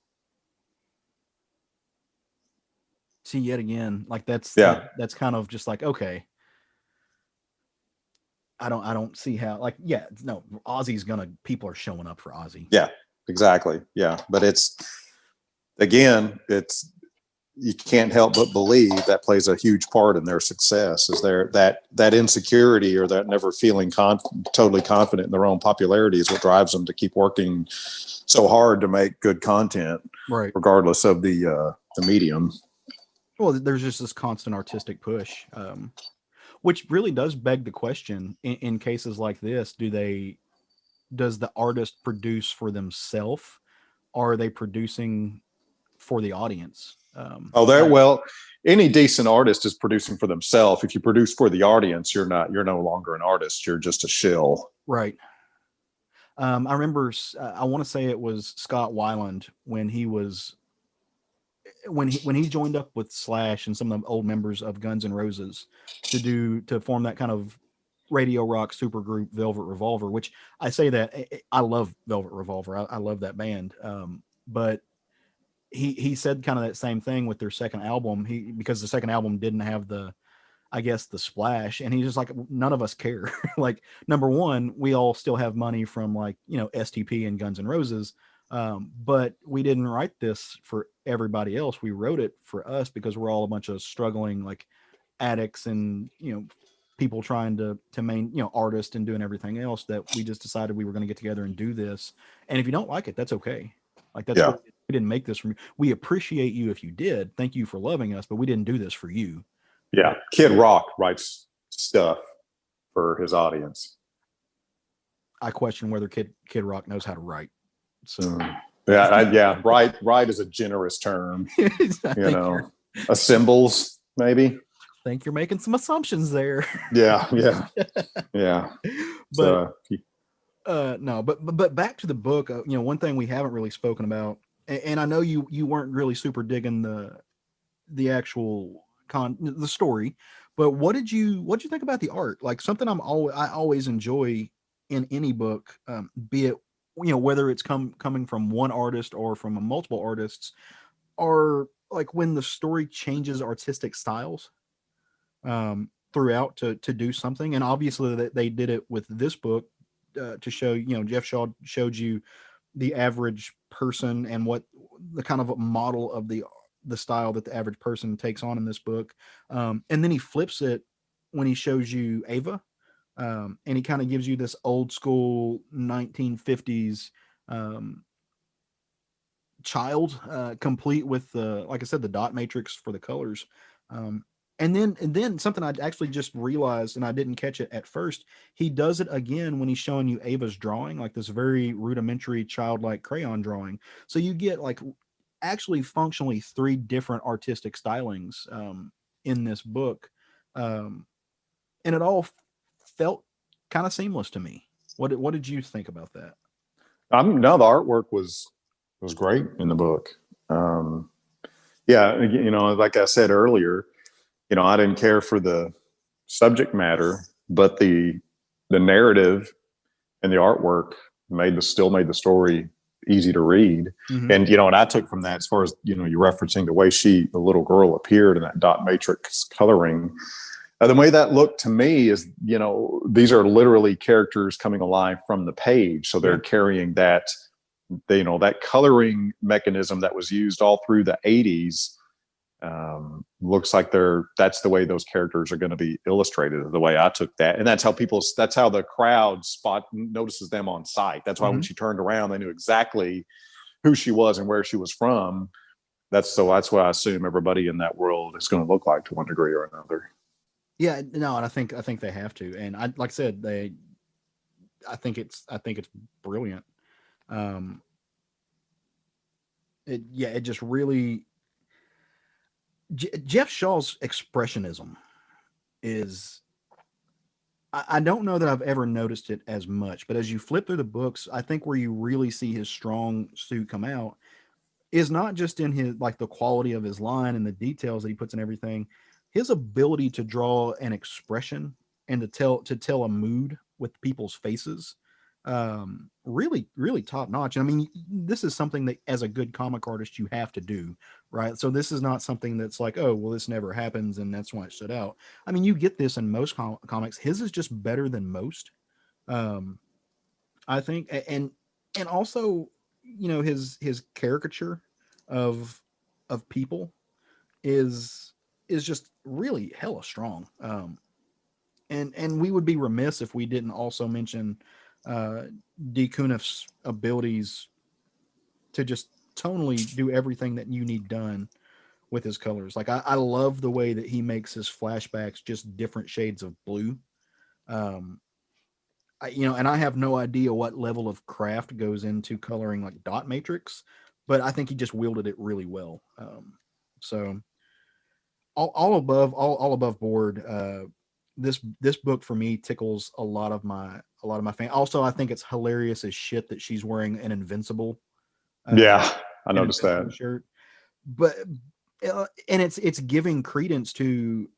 See, yet again, like that's kind of just like, okay, I don't see how, like, yeah, no, people are showing up for Ozzy. Yeah, exactly. Yeah. But you can't help but believe that plays a huge part in their success, is that insecurity, or that never feeling totally confident in their own popularity, is what drives them to keep working so hard to make good content, right, regardless of the medium. Well, there's just this constant artistic push, which really does beg the question: in cases like this, does the artist produce for themselves, or are they producing for the audience? Well, any decent artist is producing for themselves. If you produce for the audience, you're no longer an artist. You're just a shill. Right. I remember, I want to say it was Scott Weiland when he joined up with Slash and some of the old members of Guns N' Roses to form that kind of radio rock supergroup Velvet Revolver, which I say that I love Velvet Revolver. I love that band. But he said kind of that same thing with their second album. Because the second album didn't have the splash, and he's just like, none of us care. Like, number one, we all still have money from, like, STP and Guns N' Roses. But we didn't write this for everybody else. We wrote it for us because we're all a bunch of struggling, like, addicts and, people trying to artists and doing everything else, that we just decided we were going to get together and do this. And if you don't like it, that's okay. Like, that's what we didn't make this from you. We appreciate you if you did. Thank you for loving us, but we didn't do this for you. Yeah. Kid Rock writes stuff for his audience. I question whether Kid Rock knows how to write. So Write is a generous term. Assembles, maybe. I think you're making some assumptions there. Yeah. But no, but back to the book. One thing we haven't really spoken about, and I know you weren't really super digging the actual the story, but what did you think about the art? Like, something I always enjoy in any book, be it whether it's coming from one artist or from multiple artists, or like when the story changes artistic styles throughout to do something. And obviously that they did it with this book, to show, Jeff Shaw showed you the average person and what the kind of a model of the style that the average person takes on in this book. And then he flips it when he shows you Ava. And he kind of gives you this old school 1950s child, complete with like I said, the dot matrix for the colors. And then something I actually just realized, and I didn't catch it at first, he does it again when he's showing you Ava's drawing, like this very rudimentary childlike crayon drawing. So you get, like, actually functionally 3 different artistic stylings in this book. And it all felt kind of seamless to me. What did you think about that? No, the artwork was great in the book. Like I said earlier, I didn't care for the subject matter, but the narrative and the artwork still made the story easy to read. Mm-hmm. And and I took from that, as far as you're referencing the way the little girl appeared in that dot matrix coloring. The way that looked to me is, these are literally characters coming alive from the page, so they're carrying that, that coloring mechanism that was used all through the 80s. Looks like that's the way those characters are going to be illustrated, the way I took that. And that's how the crowd notices them on sight. That's why when she turned around, they knew exactly who she was and where she was from. That's what I assume everybody in that world is going to look like to one degree or another. Yeah, no, and I think they have to. And like I said, I think it's brilliant. It just really, Jeff Shaw's expressionism is I don't know that I've ever noticed it as much, but as you flip through the books, I think where you really see his strong suit come out is not just in his like the quality of his line and the details that he puts in everything, his ability to draw an expression and to tell a mood with people's faces. Really top notch. I mean, this is something that as a good comic artist you have to do, right? So this is not something that's like, oh, well, this never happens and that's why it stood out. I mean, you get this in most comics. His is just better than most. Um, I think, and also, his caricature of people is just really hella strong. And we would be remiss if we didn't also mention uh, D. Cunniffe's abilities to just tonally do everything that you need done with his colors. Like I love the way that he makes his flashbacks just different shades of blue. Um, and I have no idea what level of craft goes into coloring like dot matrix, but I think he just wielded it really well. So all above board. This book for me tickles a lot of my fan. Also, I think it's hilarious as shit that she's wearing uh, Yeah, I an noticed invincible that. shirt, but and it's giving credence to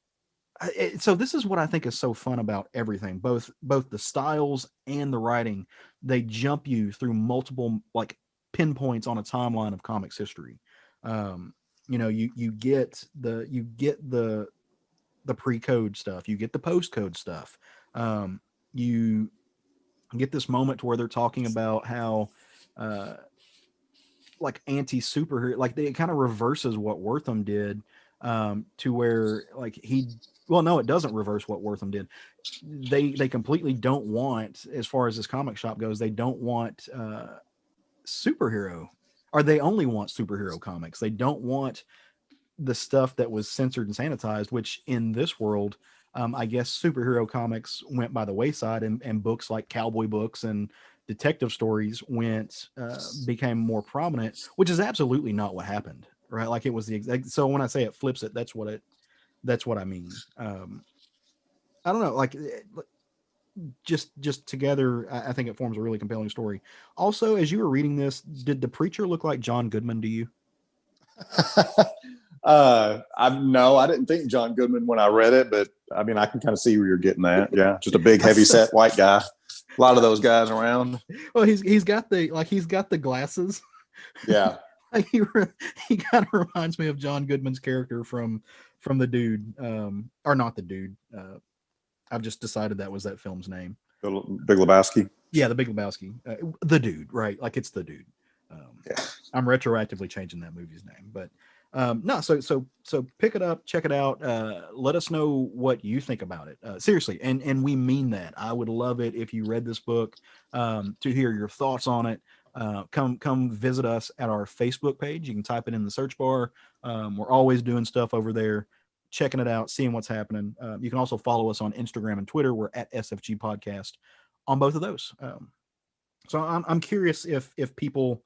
so this is what I think is so fun about everything, both the styles and the writing. They jump you through multiple like pinpoints on a timeline of comics history. Um, you get the pre-code stuff, you get the post-code stuff. You get this moment where they're talking about how uh, like anti-superhero, like they, it kind of reverses what Wortham did, to where like well, no, it doesn't reverse what Wortham did. They completely don't want, as far as this comic shop goes, they don't want superhero, or they only want superhero comics. They don't want the stuff that was censored and sanitized, which in this world, I guess superhero comics went by the wayside, and books like cowboy books and detective stories became more prominent, which is absolutely not what happened, right? Like it was the exact. So when I say it flips it, that's what I mean. I don't know, like just together, I think it forms a really compelling story. Also, as you were reading this, did the preacher look like John Goodman to you? I didn't think John Goodman when I read it, but I mean, I can kind of see where you're getting at. Yeah, just a big, heavy set white guy. A lot of those guys around. Well, he's got the glasses. Yeah, Like he kind of reminds me of John Goodman's character from the Dude, or not the Dude. I've just decided that was that film's name. Big Lebowski. Yeah, the Big Lebowski, the Dude, right? Like it's the Dude. Um, Yeah. I'm retroactively changing that movie's name, but no. So pick it up, check it out. Let us know what you think about it. Seriously, and we mean that. I would love it if you read this book, to hear your thoughts on it. Come visit us at our Facebook page. You can type it in the search bar. We're always doing stuff over there, checking it out, seeing what's happening. You can also follow us on Instagram and Twitter. We're at SFG Podcast on both of those. So I'm curious if people.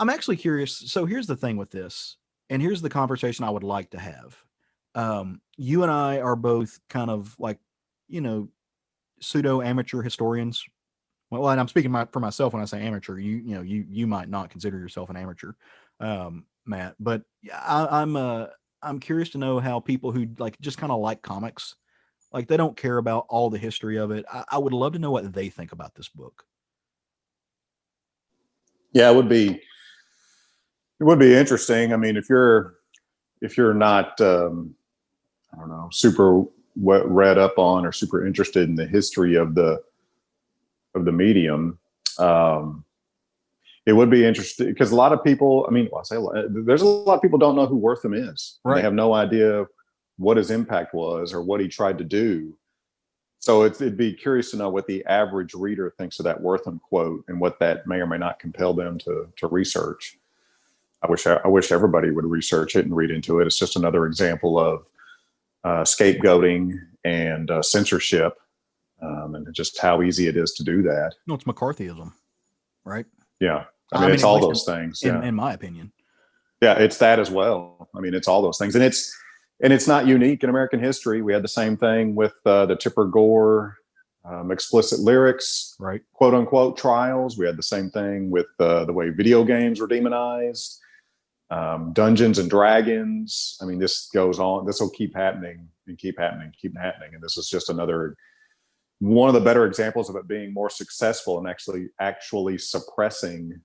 I'm actually curious. So here's the thing with this, and here's the conversation I would like to have. You and I are both kind of like, you know, pseudo amateur historians. Well, and I'm speaking for myself when I say amateur. You might not consider yourself an amateur, Matt. But yeah, I'm curious to know how people who like just kind of like comics, like they don't care about all the history of it. I would love to know what they think about this book. Yeah, it would be interesting. I mean, if you're not, I don't know, super read up on or super interested in the history of the medium, um, it would be interesting because a lot of people. I mean, well, I say there's a lot of people don't know who Wortham is. And they Right. have no idea what his impact was or what he tried to do. So it'd be curious to know what the average reader thinks of that Wortham quote and what that may or may not compel them to research. I wish everybody would research it and read into it. It's just another example of scapegoating and censorship, and just how easy it is to do that. No, it's McCarthyism, right? Yeah, I I mean, mean, it's at all least those things. in, Yeah, in my opinion. yeah, it's that as well. I mean, it's all those things, and And it's not unique in American history. We had the same thing with the Tipper Gore explicit lyrics, right, quote unquote, trials. We had the same thing with the way video games were demonized, Dungeons and Dragons. I mean, this goes on. This will keep happening and keep happening, keep happening. And this is just another one of the better examples of it being more successful and actually suppressing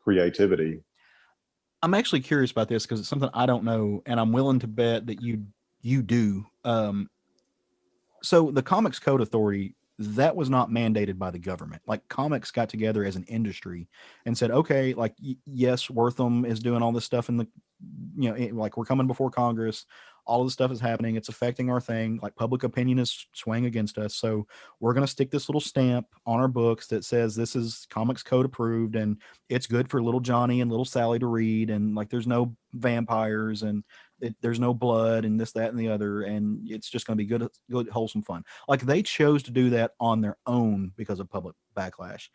creativity. I'm actually curious about this because it's something I don't know, and I'm willing to bet that you do. So the Comics Code Authority, that was not mandated by the government. Like, comics got together as an industry and said, okay, like, yes, Wortham is doing all this stuff in the, like, we're coming before Congress. All of this stuff is happening. It's affecting our thing. Like, public opinion is swaying against us. So we're going to stick this little stamp on our books that says this is Comics Code approved, and it's good for little Johnny and little Sally to read. And like, there's no vampires and there's no blood and this, that, and the other. And it's just going to be good, wholesome fun. Like, they chose to do that on their own because of public backlash.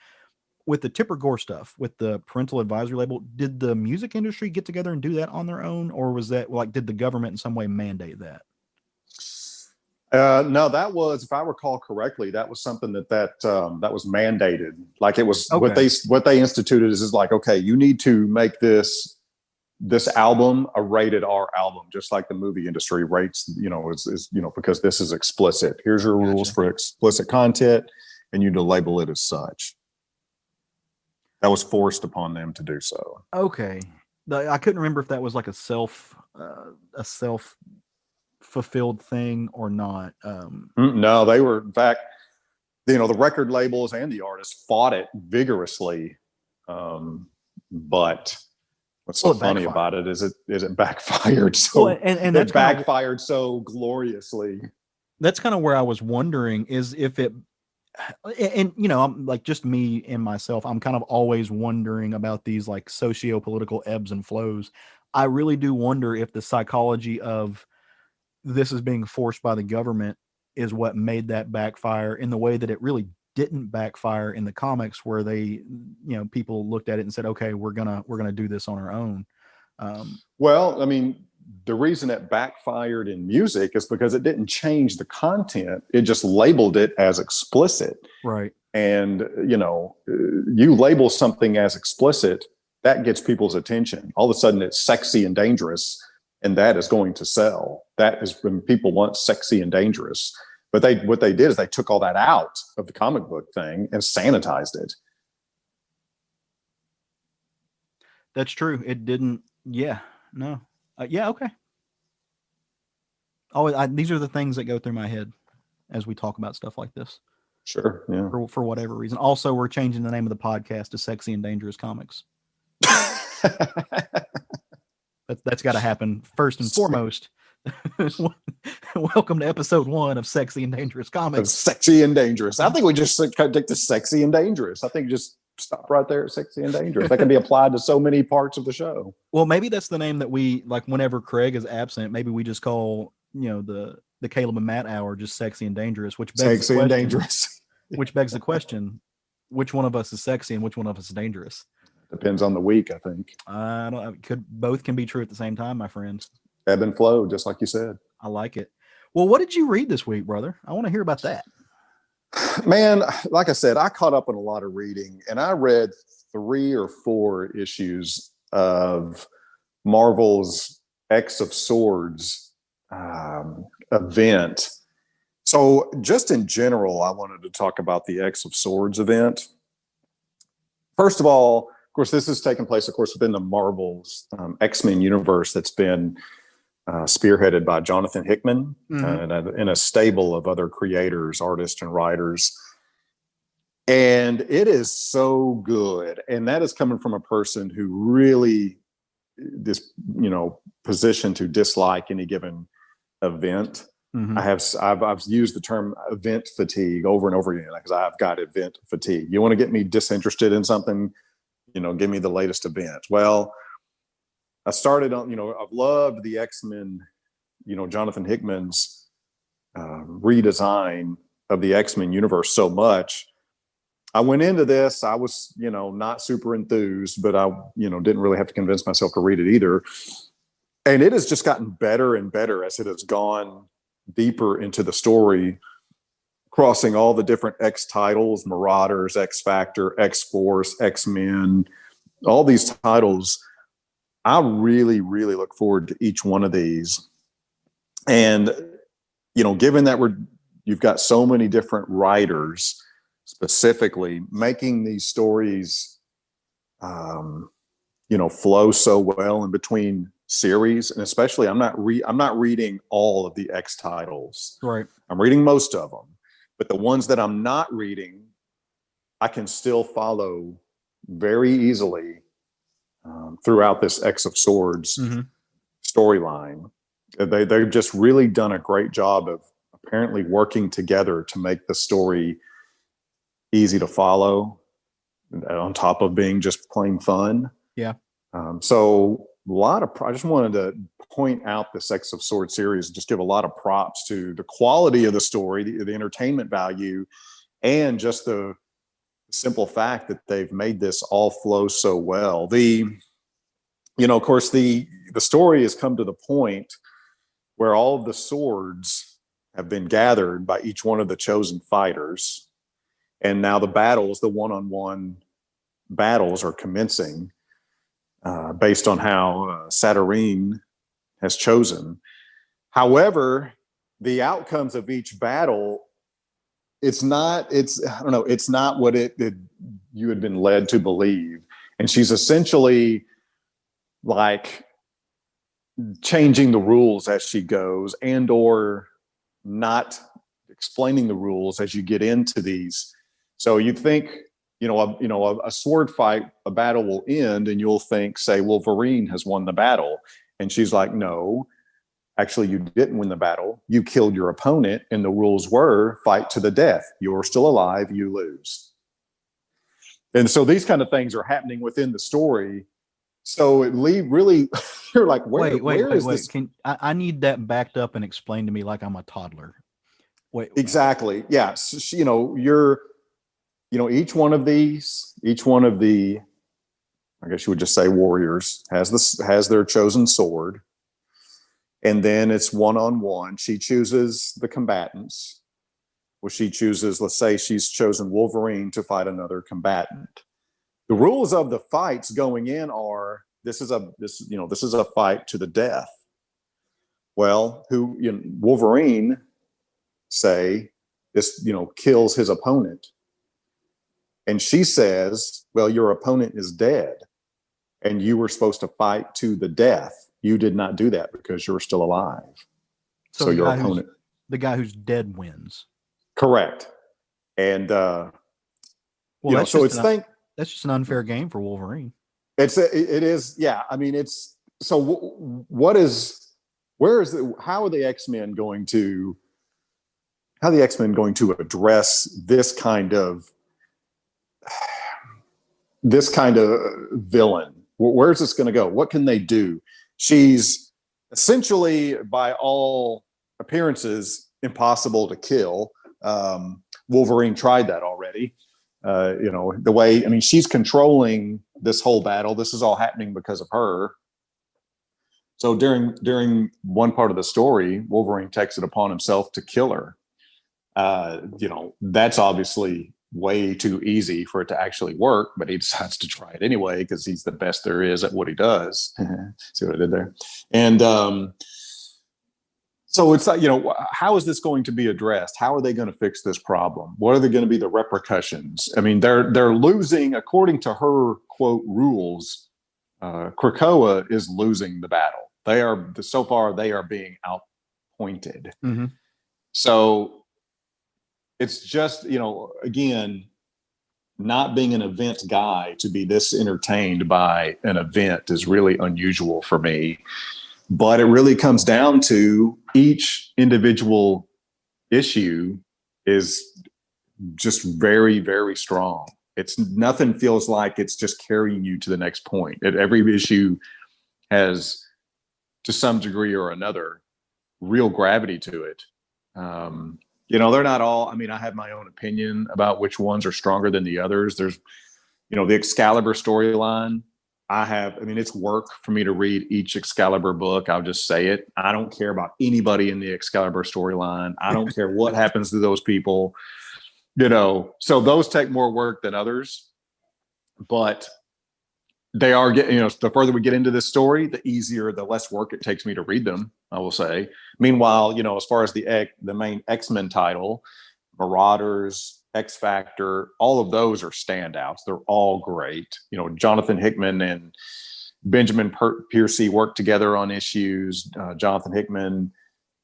With the Tipper Gore stuff, with the parental advisory label, did the music industry get together and do that on their own? Or was that like, did the government in some way mandate that? No, that was, if I recall correctly, that was something that was mandated. Like, it was okay. what they instituted is like, okay, you need to make this album a rated R album, just like the movie industry rates, is because this is explicit. Here's your rules for explicit content, and you need to label it as such. That was forced upon them to do so. Okay. I couldn't remember if that was like a self-fulfilled thing or not. No, they were, in fact, the record labels and the artists fought it vigorously. But what's so funny about it is it backfired. So and it backfired so gloriously. That's kind of where I was wondering, is if it, and I'm like, just me and myself, I'm kind of always wondering about these like socio-political ebbs and flows. I really do wonder if the psychology of this is being forced by the government is what made that backfire in the way that it really didn't backfire in the comics, where they, people looked at it and said, okay, we're gonna do this on our own. Well, I mean, the reason it backfired in music is because it didn't change the content. It just labeled it as explicit. Right. And, you label something as explicit, that gets people's attention. All of a sudden it's sexy and dangerous, and that is going to sell. That is when people want sexy and dangerous. But what they did is they took all that out of the comic book thing and sanitized it. That's true. It didn't. Yeah. No. Yeah. Okay. These are the things that go through my head as we talk about stuff like this. Sure. Yeah. For whatever reason. Also, we're changing the name of the podcast to Sexy and Dangerous Comics. That's got to happen first and foremost. Welcome to episode 1 of Sexy and Dangerous Comics. Sexy and Dangerous. I think we just take the Sexy and Dangerous. I think just stop right there at Sexy and Dangerous. That can be applied to so many parts of the show. Well, maybe that's the name that we, like, whenever Craig is absent, maybe we just call, the Caleb and Matt hour just Sexy and Dangerous, which begs Sexy and Dangerous. Which begs the question, which one of us is sexy and which one of us is dangerous? Depends on the week, I think. I don't. Both can be true at the same time, my friend. Ebb and flow, just like you said. I like it. Well, what did you read this week, brother? I want to hear about that. Man, like I said, I caught up on a lot of reading, and I read 3 or 4 issues of Marvel's X of Swords event. So just in general, I wanted to talk about the X of Swords event. First of all, of course, this is taking place, of course, within the Marvel's X-Men universe that's been spearheaded by Jonathon Hickman, and a stable of other creators, artists, and writers. And it is so good. And that is coming from a person who really positioned to dislike any given event. I've used the term event fatigue over and over again, because I've got event fatigue. You want to get me disinterested in something, give me the latest event. Well, I started on, I've loved the X-Men, Jonathon Hickman's redesign of the X-Men universe so much. I went into this, I was, not super enthused, but I, didn't really have to convince myself to read it either. And it has just gotten better and better as it has gone deeper into the story, crossing all the different X titles, Marauders, X Factor, X Force, X Men, all these titles. I really, really look forward to each one of these. And, given that you've got so many different writers specifically making these stories, flow so well in between series, and especially I'm not reading all of the X titles. Right. I'm reading most of them, but the ones that I'm not reading, I can still follow very easily throughout this X of Swords storyline. They've just really done a great job of apparently working together to make the story easy to follow, on top of being just plain fun. Yeah. So I just wanted to point out the X of Swords series, just give a lot of props to the quality of the story, the entertainment value, and just the simple fact that they've made this all flow so well. Of course, the story has come to the point where all of the swords have been gathered by each one of the chosen fighters. And now the one-on-one battles are commencing based on how Satyrine has chosen. However, the outcomes of each battle, it's not what you had been led to believe. And she's essentially like changing the rules as she goes, and or not explaining the rules as you get into these. So you think, a sword fight, a battle will end, and you'll think, say, Wolverine has won the battle. And she's like, no, actually, you didn't win the battle. You killed your opponent, and the rules were fight to the death. You're still alive, you lose. And so these kind of things are happening within the story. So it really, you're like, where is this? I need that backed up and explained to me like I'm a toddler. Wait. Exactly. Yeah. So, each one of the, I guess you would just say warriors has their chosen sword. And then it's one-on-one. She chooses the combatants. Well, she chooses, let's say she's chosen Wolverine to fight another combatant. The rules of the fights going in are this is a fight to the death. Well, Wolverine say this, kills his opponent. And she says, well, your opponent is dead and you were supposed to fight to the death. You did not do that because you're still alive. So your opponent, the guy who's dead, wins. Correct. And, that's just an unfair game for Wolverine. It is. Yeah. I mean, it's so how are the X-Men going to address this kind of villain? Where's this going to go? What can they do? She's essentially, by all appearances, impossible to kill. Wolverine tried that already. The way, she's controlling this whole battle. This is all happening because of her. So during one part of the story, Wolverine takes it upon himself to kill her. That's obviously way too easy for it to actually work, but he decides to try it anyway because he's the best there is at what he does. See what I did there? And so it's like, how is this going to be addressed? How are they going to fix this problem? What are they going to be the repercussions? They're losing, according to her quote rules. Krakoa is losing the battle. They are being outpointed. Mm-hmm. So it's just, again, not being an event guy, to be this entertained by an event is really unusual for me. But it really comes down to each individual issue is just very, very strong. Nothing feels like it's just carrying you to the next point. Every issue has, to some degree or another, real gravity to it. They're not all, I have my own opinion about which ones are stronger than the others. There's, the Excalibur storyline. I mean, it's work for me to read each Excalibur book. I'll just say it. I don't care about anybody in the Excalibur storyline. I don't care what happens to those people, so those take more work than others, but they are getting, the further we get into this story, the less work it takes me to read them, I will say. Meanwhile, as far as the main X-Men title, Marauders, X Factor, all of those are standouts. They're all great. Jonathan Hickman and Benjamin Piercy worked together on issues. Jonathan Hickman,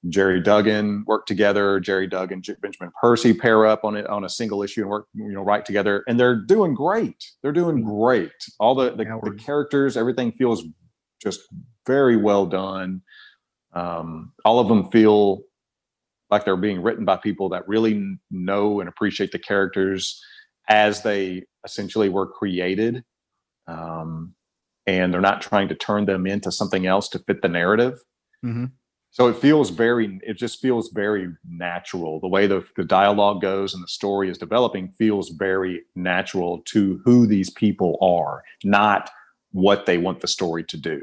Jerry Duggan work together. Jerry Duggan, Benjamin Percy pair up on a single issue and work, write together, and they're doing great. They're doing great. All the characters, everything feels just very well done. All of them feel like they're being written by people that really know and appreciate the characters as they essentially were created. And they're not trying to turn them into something else to fit the narrative. Mm-hmm. So it just feels very natural. The way the dialogue goes and the story is developing feels very natural to who these people are, not what they want the story to do.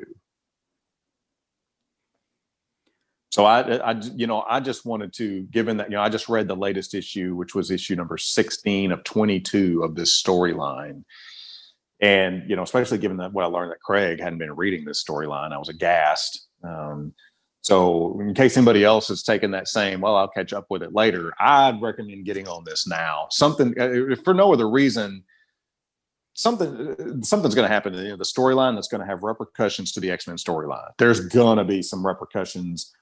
So I just wanted to, given that, I just read the latest issue, which was issue number 16 of 22 of this storyline. And, especially given that what I learned that Craig hadn't been reading this storyline, I was aghast. So in case anybody else has taken that same, well, I'll catch up with it later, I'd recommend getting on this now. Something, for no other reason, something's going to happen. The storyline that's going to have repercussions to the X-Men storyline. There's going to be some repercussions.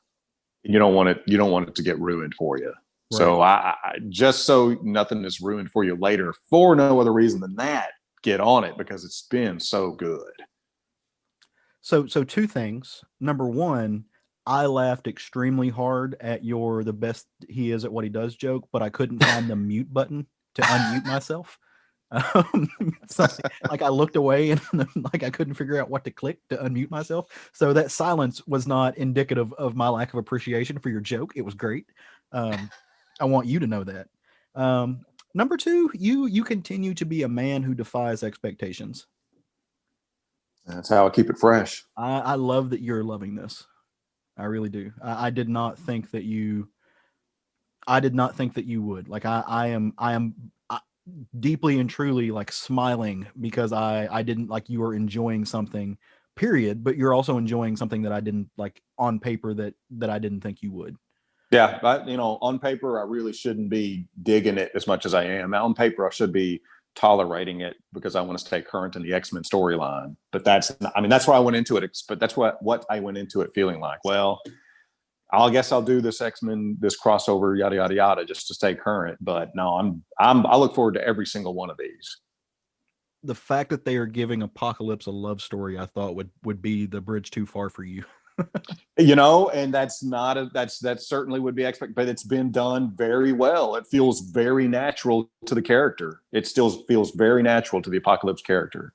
You don't want it to get ruined for you. Right. So I just so nothing is ruined for you later, for no other reason than that, get on it, because it's been so good. So two things. Number one, I laughed extremely hard at the best he is at what he does joke, but I couldn't find the mute button to unmute myself. So, I looked away and I couldn't figure out what to click to unmute myself. So that silence was not indicative of my lack of appreciation for your joke. It was great. I want you to know that. Number two, you continue to be a man who defies expectations. That's how I keep it fresh. I love that you're loving this. I really do. I did not think that you would. I am deeply and truly smiling because I didn't you were enjoying something, period, but you're also enjoying something that I didn't on paper that I didn't think you would. Yeah, on paper I really shouldn't be digging it as much as I am. On paper I should be tolerating it because I want to stay current in the X-Men storyline. But that's why I went into it. But that's what I went into it feeling like. Well, I guess I'll do this X-Men, this crossover, yada yada yada, just to stay current. But no, I look forward to every single one of these. The fact that they are giving Apocalypse a love story, I thought would be the bridge too far for you. And that certainly would be expected, but it's been done very well. It feels very natural to the character. It still feels very natural to the Apocalypse character.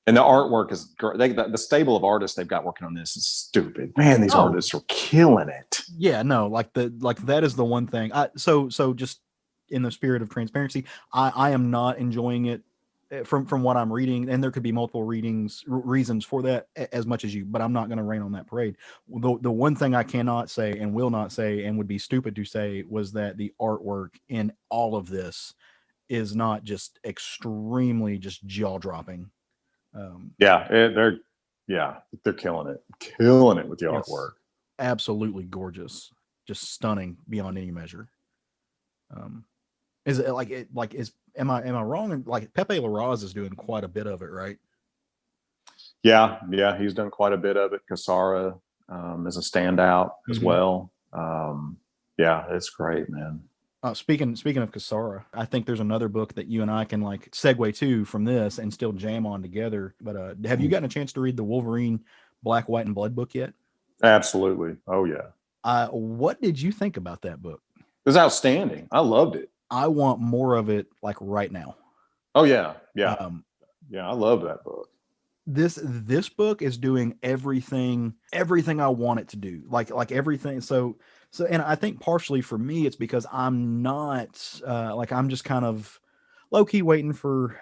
And the artwork is great. The stable of artists they've got working on this is stupid. Man, these artists are killing it. Yeah, no, that is the one thing. So just in the spirit of transparency, I am not enjoying it from what I'm reading, and there could be multiple reasons for that as much as you, but I'm not going to rain on that parade. The one thing I cannot say and will not say and would be stupid to say was that the artwork in all of this is not just extremely just jaw-dropping. They're killing it with the artwork. Absolutely gorgeous, just stunning beyond any measure. Is it am I wrong? And Pepe Larraz is doing quite a bit of it, right? Yeah, he's done quite a bit of it. Cassara is a standout as well. It's great, man. Speaking of Cassara, I think there's another book that you and I can segue to from this and still jam on together. But have you gotten a chance to read the Wolverine Black, White, and Blood book yet? Absolutely. Oh yeah. What did you think about that book? It was outstanding. I loved it. I want more of it right now. Oh yeah. I love that book. This book is doing everything I want it to do. Like everything. So and I think partially for me it's because I'm not I'm just kind of low key waiting for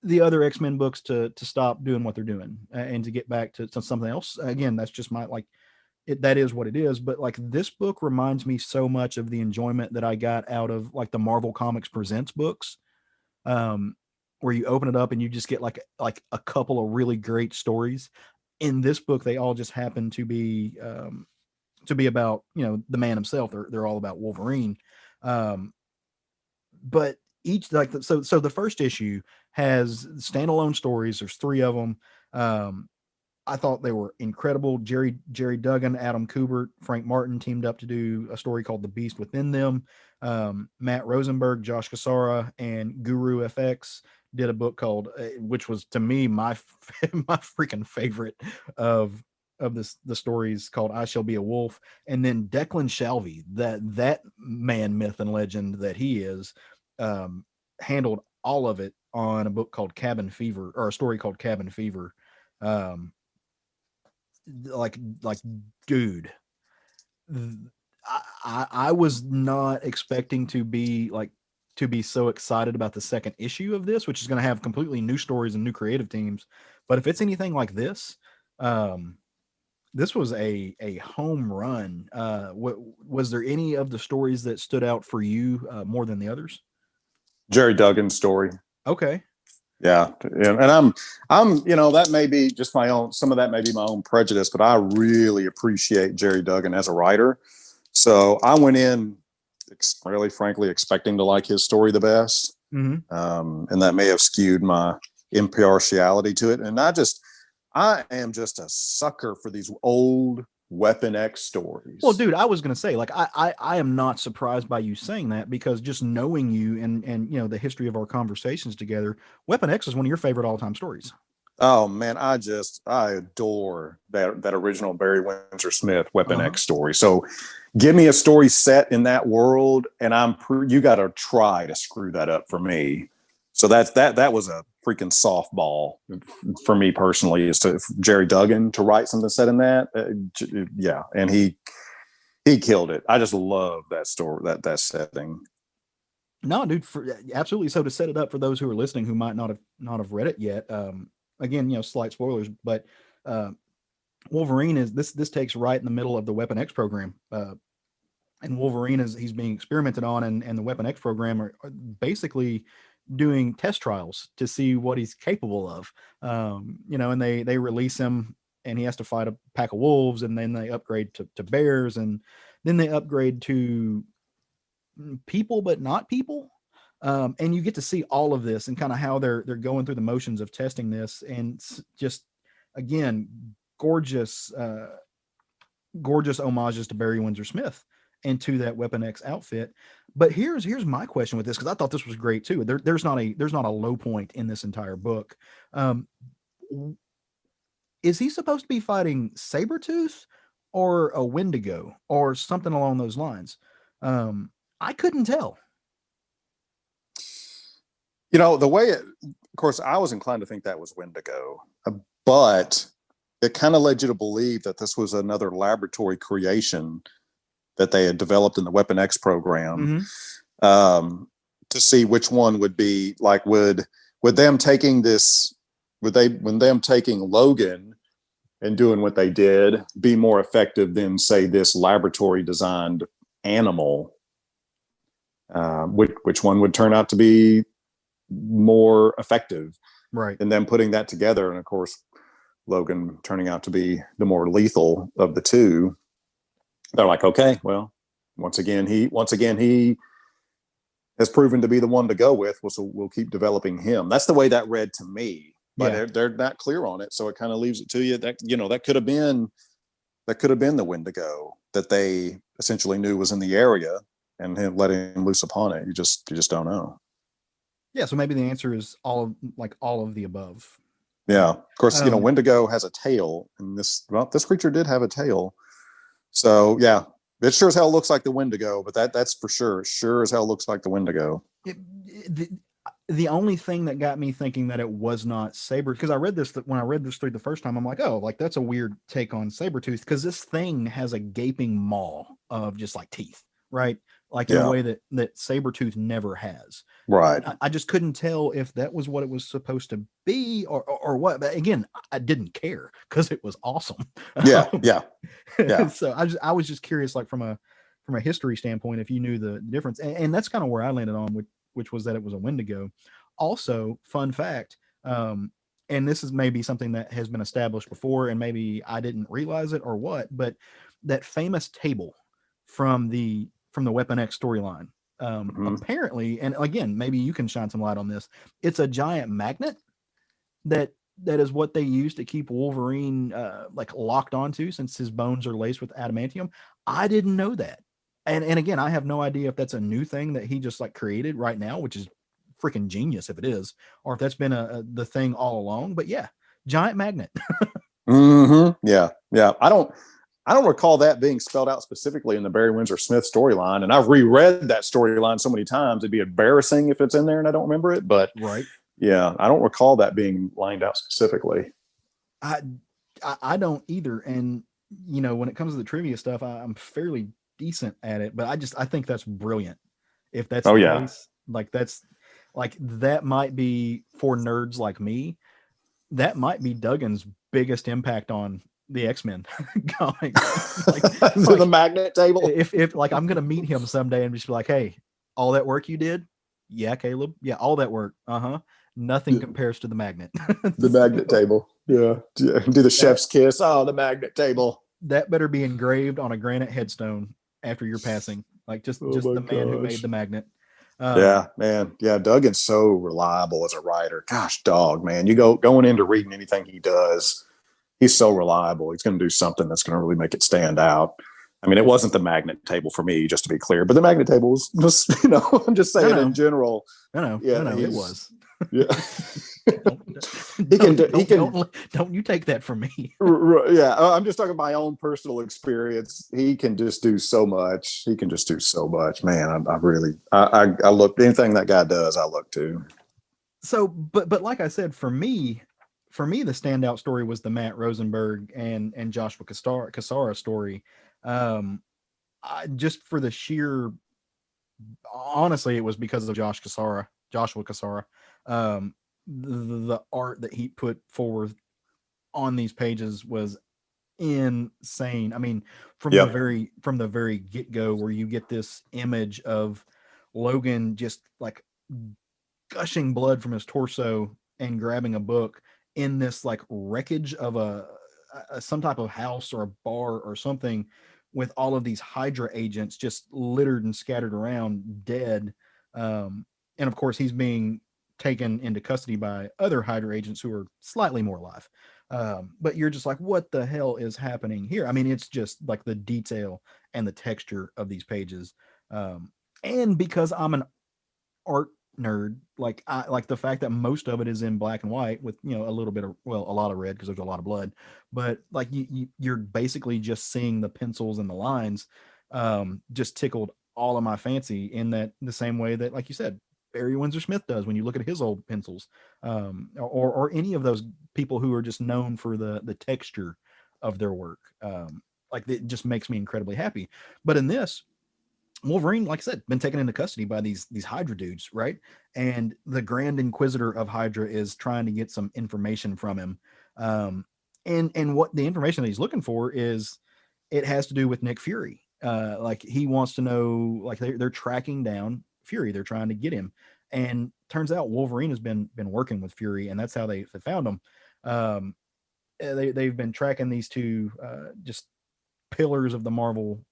the other X-Men books to stop doing what they're doing and to get back to something else. Again, that's just my that is what it is. But like this book reminds me so much of the enjoyment that I got out of like the Marvel Comics Presents books, where you open it up and you just get like a couple of really great stories. In this book, they all just happen to be about, you know, the man himself. They're all about Wolverine. But each so the first issue has standalone stories. There's 3 of them. I thought they were incredible. Jerry Duggan, Adam Kubert, Frank Martin teamed up to do a story called The Beast Within Them. Matt Rosenberg, Josh Cassara, and Guru FX did a book called, which was to me my freaking favorite of the stories, called I Shall Be a Wolf. And then Declan Shalvey, that man, myth, and legend that he is, handled all of it on a book called Cabin Fever, or a story called Cabin Fever. Like dude, I was not expecting to be so excited about the second issue of this, which is going to have completely new stories and new creative teams. But if it's anything like this, this was a home run. Was there any of the stories that stood out for you more than the others? Jerry Duggan's story. Okay. Yeah. And I'm, you know, that may be just some of that may be my own prejudice, but I really appreciate Jerry Duggan as a writer. So I went in really frankly expecting to like his story the best. Mm-hmm. And that may have skewed my impartiality to it. And I am just a sucker for these old Weapon X stories. Well, dude, I was going to say, like, I am not surprised by you saying that, because just knowing you and you know, the history of our conversations together, Weapon X is one of your favorite all-time stories. Oh man, I adore that original Barry Windsor Smith Weapon X story. So give me a story set in that world, and you got to try to screw that up for me. So that was a freaking softball for me personally, is to Jerry Duggan to write something set in that. Yeah, and he killed it. I just love that story, that setting. No, dude, absolutely. So to set it up for those who are listening who might not have read it yet, again, you know, slight spoilers, but Wolverine is this takes right in the middle of the Weapon X program, and Wolverine he's being experimented on, and the Weapon X program are basically doing test trials to see what he's capable of. You know, and they release him, and he has to fight a pack of wolves, and then they upgrade to bears, and then they upgrade to people, but not people. And you get to see all of this and kind of how they're going through the motions of testing this, and just, again, gorgeous homages to Barry Windsor Smith and to that Weapon X outfit. But here's my question with this, because I thought this was great too. There's not a low point in this entire book. Is he supposed to be fighting Sabretooth or a Wendigo or something along those lines? I couldn't tell. You know, of course, I was inclined to think that was Wendigo, but it kind of led you to believe that this was another laboratory creation that they had developed in the Weapon X program, to see which one would be like, would them taking Logan and doing what they did be more effective than, say, this laboratory designed animal? Which one would turn out to be more effective, right? And then putting that together, and of course Logan turning out to be the more lethal of the two. They're like, okay, well, once again he has proven to be the one to go with, so we'll keep developing him. That's the way that read to me, but they're not clear on it, so it kind of leaves it to you that, you know, that could have been the Wendigo that they essentially knew was in the area and let him loose upon it. You just don't know. Yeah, so maybe the answer is all of the above. Yeah, of course, you know, Wendigo has a tail, and this creature did have a tail. So yeah, it sure as hell looks like the Wendigo, but that's for sure. It sure as hell looks like the Wendigo. The only thing that got me thinking that it was not Saber, because when I read this through the first time, I'm like, oh, like that's a weird take on Sabretooth, because this thing has a gaping maw of just like teeth, right? Like in a way that Sabretooth never has. Right. I just couldn't tell if that was what it was supposed to be or what. But again, I didn't care because it was awesome. Yeah. Yeah. Yeah. So I was just curious, like from a history standpoint, if you knew the difference, and that's kind of where I landed on, which was that it was a Wendigo. Also, fun fact, and this is maybe something that has been established before, and maybe I didn't realize it or what, but that famous table from the Weapon X storyline, Mhm. apparently, and again, maybe you can shine some light on this. It's a giant magnet that is what they use to keep Wolverine like locked onto, since his bones are laced with adamantium. I didn't know that. And again, I have no idea if that's a new thing that he just like created right now, which is freaking genius if it is, or if that's been the thing all along. But yeah, giant magnet. Yeah. Yeah. I don't recall that being spelled out specifically in the Barry Windsor Smith storyline. And I've reread that storyline so many times, it'd be embarrassing if it's in there and I don't remember it. But Right. yeah, I don't recall that being lined out specifically. I don't either. And when it comes to the trivia stuff, I'm fairly decent at it, but I think that's brilliant. If that's Oh the yeah. case, that might be, for nerds like me, that might be Duggan's biggest impact on the X-Men. Like, The magnet table. if like I'm gonna meet him someday and just be like, hey, all that work you did, yeah, Caleb, yeah, all that work, nothing compares to the magnet. The magnet table. Yeah. Do the chef's kiss. Oh, the magnet table. That better be engraved on a granite headstone after your passing, like just Oh my the man who made gosh. the magnet. Yeah, man. Yeah, Duggan's so reliable as a writer. Gosh, dog, man. You going into reading anything he does, he's so reliable. He's going to do something that's going to really make it stand out. I mean, it wasn't the magnet table for me, just to be clear, but the magnet table was just, I'm just saying in general. No, it was. Yeah. Don't you take that from me. Yeah, I'm just talking my own personal experience. He can just do so much. He can just do so much, man. I look, anything that guy does, I look to. So, but like I said, for me, the standout story was the Matt Rosenberg and Joshua Cassara story. Just for the sheer, honestly, it was because of Joshua Cassara. The art that he put forward on these pages was insane. I mean, from Yep. the very get go, where you get this image of Logan just like gushing blood from his torso and grabbing a book in this like wreckage of a some type of house or a bar or something, with all of these Hydra agents just littered and scattered around dead. And of course, he's being taken into custody by other Hydra agents who are slightly more alive. But you're just like, what the hell is happening here? I mean, it's just like the detail and the texture of these pages. And because I'm an art nerd, like I like the fact that most of it is in black and white with a little bit of, well, a lot of red because there's a lot of blood, but like you're basically just seeing the pencils and the lines. Just tickled all of my fancy in that the same way that, like you said, Barry Windsor Smith does when you look at his old pencils, or any of those people who are just known for the texture of their work. Like it just makes me incredibly happy. But in this, Wolverine, like I said, been taken into custody by these Hydra dudes, right? And the Grand Inquisitor of Hydra is trying to get some information from him. And what the information that he's looking for is, it has to do with Nick Fury. Like he wants to know, like they're tracking down Fury, they're trying to get him. And turns out Wolverine has been working with Fury, and that's how they found him. They've been tracking these two just pillars of the Marvel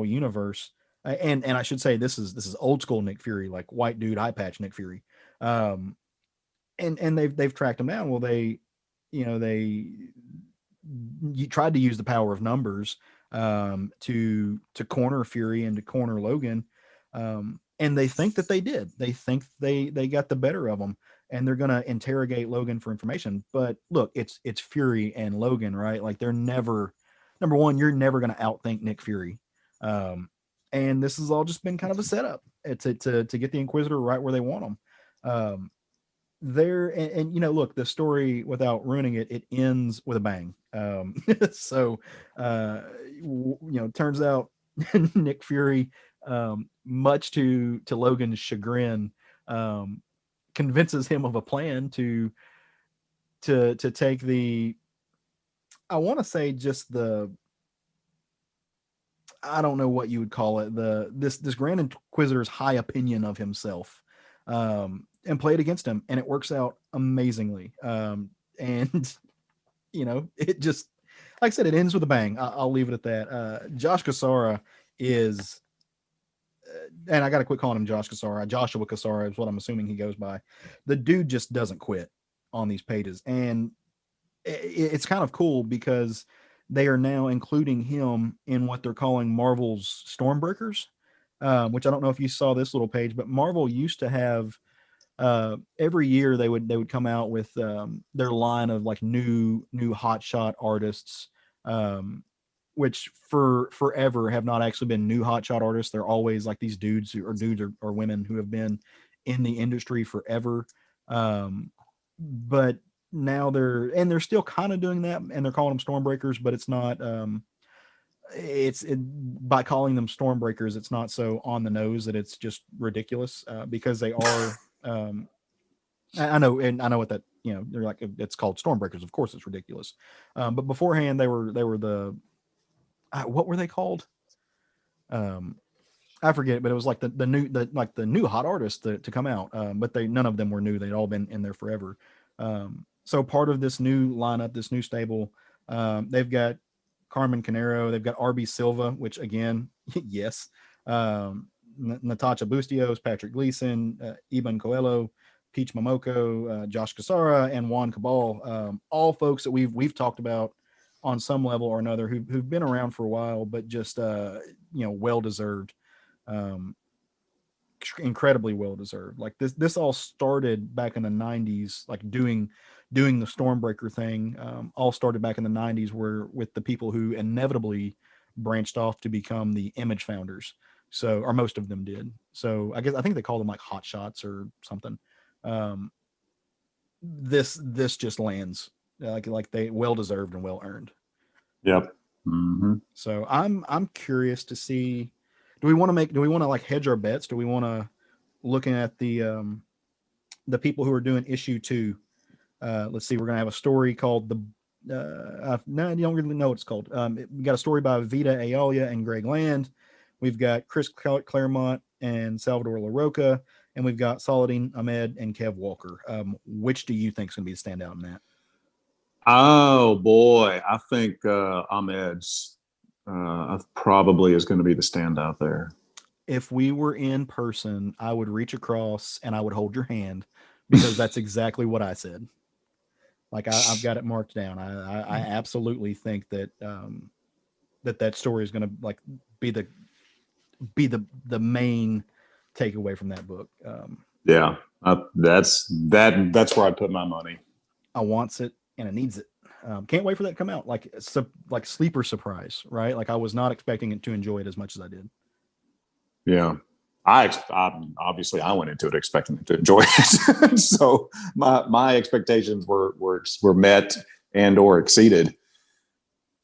universe. And I should say, this is old school Nick Fury, like white dude eye patch Nick Fury. And they've tracked him down. Well, they you tried to use the power of numbers to corner Fury and to corner Logan. And they think that they did. They think they got the better of them, and they're gonna interrogate Logan for information. But look, it's Fury and Logan, right? Like they're never, number one, you're never gonna outthink Nick Fury. And this has all just been kind of a setup to get the Inquisitor right where they want them. There and look, the story, without ruining it, it ends with a bang. So turns out Nick Fury, much to Logan's chagrin, convinces him of a plan to take the, I want to say just the, I don't know what you would call it, this Grand Inquisitor's high opinion of himself, and play it against him, and it works out amazingly. And it just, like I said, it ends with a bang. I'll leave it at that. Josh Cassara is, and I got to quit calling him Josh Cassara. Joshua Cassara is what I'm assuming he goes by. The dude just doesn't quit on these pages, and it's kind of cool because they are now including him in what they're calling Marvel's Stormbreakers, which I don't know if you saw this little page, but Marvel used to have, every year they would come out with their line of like new hotshot artists, which for forever have not actually been new hotshot artists. They're always like these dudes or women who have been in the industry forever. But now they're still kind of doing that, and they're calling them Stormbreakers, but it's not, by calling them Stormbreakers, it's not so on the nose that it's just ridiculous, because they are, I know what that, they're like, it's called Stormbreakers, of course it's ridiculous. But beforehand they were the, what were they called? I forget, but it was like the new hot artists to come out. But none of them were new. They'd all been in there forever. So part of this new lineup, this new stable, they've got Carmen Canero, they've got RB Silva, which again, yes, Natasha Bustos, Patrick Gleason, Iban Coelho, Peach Momoko, Josh Cassara, and Juan Cabal, all folks that we've talked about on some level or another, who've been around for a while, but just well deserved, incredibly well deserved. Like this all started back in the 90s, like doing the Stormbreaker thing. All started back in the 90s, where with the people who inevitably branched off to become the Image founders. So, or most of them did. So I think they call them like hot shots or something. This just lands like they well deserved and well earned. Yep. Mm-hmm. So I'm curious to see, do we want to like hedge our bets? Do we want to, looking at the people who are doing issue 2, let's see, we're going to have a story called no, you don't really know what it's called. We got a story by Vita Ayala and Greg Land. We've got Chris Claremont and Salvador LaRocca, and we've got Saladin Ahmed and Kev Walker. Which do you think is going to be the standout in that? Oh boy, I think Ahmed's probably is going to be the standout there. If we were in person, I would reach across and I would hold your hand, because that's exactly what I said. Like I've got it marked down. I absolutely think that that story is going to like be the main takeaway from that book. Yeah, that's where I'd put my money. I wants it and it needs it. Can't wait for that to come out. Like sleeper surprise, right? Like I was not expecting it to enjoy it as much as I did. Yeah, I obviously I went into it expecting to enjoy it, so my expectations were met and or exceeded.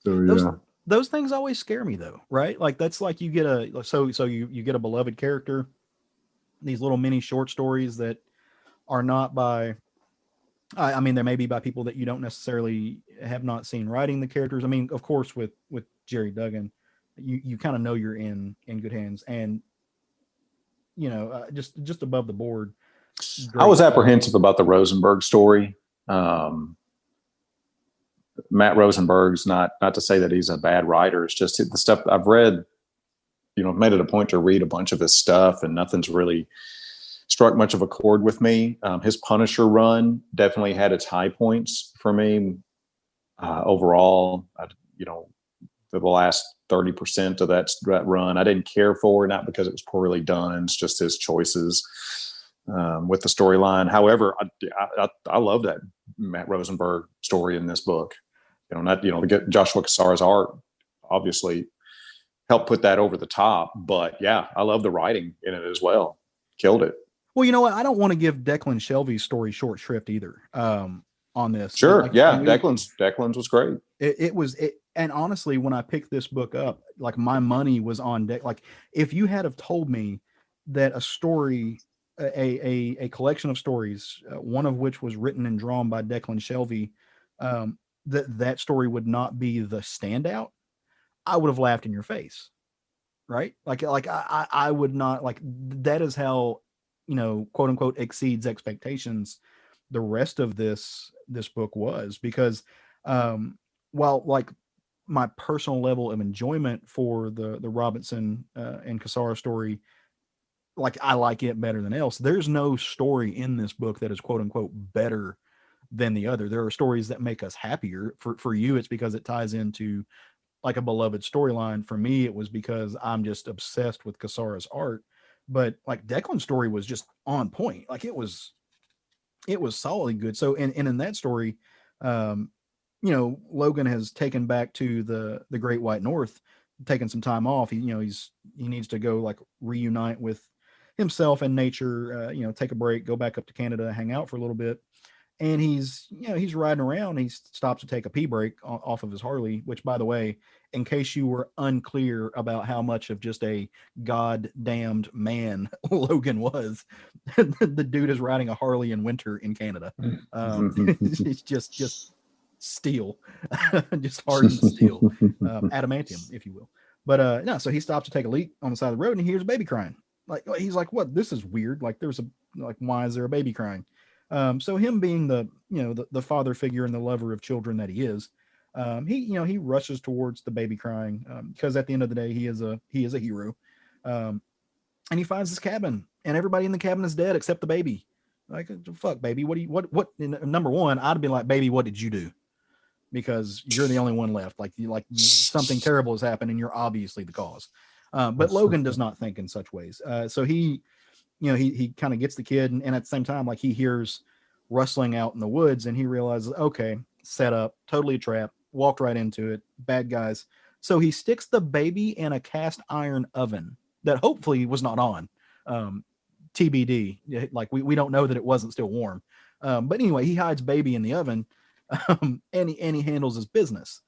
So those things always scare me though, right? Like that's like you get you get a beloved character, these little mini short stories that are not by, I mean, they may be by people that you don't necessarily have not seen writing the characters. I mean, of course, with Jerry Duggan, you kind of know you're in good hands, and just above the board. I was apprehensive about the Rosenberg story. Matt Rosenberg's not to say that he's a bad writer. It's just the stuff I've read, made it a point to read a bunch of his stuff, and nothing's really struck much of a chord with me. His Punisher run definitely had its high points for me. Overall, the last 30% of that run, I didn't care for, not because it was poorly done. It's just his choices with the storyline. However, I love that Matt Rosenberg story in this book. To get Joshua Cassara's art obviously helped put that over the top. But yeah, I love the writing in it as well. Killed it. Well, you know what? I don't want to give Declan Shelby's story short shrift either. On this, sure, Declan's was great. It was. And honestly, when I picked this book up, like my money was on deck. Like if you had have told me that a story a collection of stories, one of which was written and drawn by Declan Shelby, that story would not be the standout, I would have laughed in your face, right? I would not like that is how, quote unquote exceeds expectations. The rest of this book was because, while like my personal level of enjoyment for the Robinson and Cassara story, like I like it better than else. There's no story in this book that is quote unquote better than the other. There are stories that make us happier. For you, it's because it ties into like a beloved storyline. For me, it was because I'm just obsessed with Cassara's art. But like Declan's story was just on point. Like it was solidly good. So and in that story, um, Logan has taken back to the Great White North, taken some time off. He needs to go like reunite with himself and nature. Take a break, go back up to Canada, hang out for a little bit. And he's riding around. He stops to take a pee break off of his Harley. Which, by the way, in case you were unclear about how much of just a goddamned man Logan was, the dude is riding a Harley in winter in Canada. It's just steel, just hardened steel, adamantium, if you will. But no, so he stops to take a leak on the side of the road, and he hears a baby crying. Like he's like, "What? This is weird. Like why is there a baby crying?" So him being the father figure and the lover of children that he is, he rushes towards the baby crying because at the end of the day he is a hero, and he finds his cabin and everybody in the cabin is dead except the baby. Like fuck, baby, what? Number one, I'd be like, baby, what did you do? Because you're the only one left. Like something terrible has happened and you're obviously the cause. But Logan does not think in such ways. So he kind of gets the kid, and at the same time, like he hears rustling out in the woods, and he realizes, okay, set up, totally a trap, walked right into it, bad guys. So he sticks the baby in a cast iron oven that hopefully was not on. TBD. Like we don't know that it wasn't still warm. But anyway, he hides baby in the oven, and he handles his business.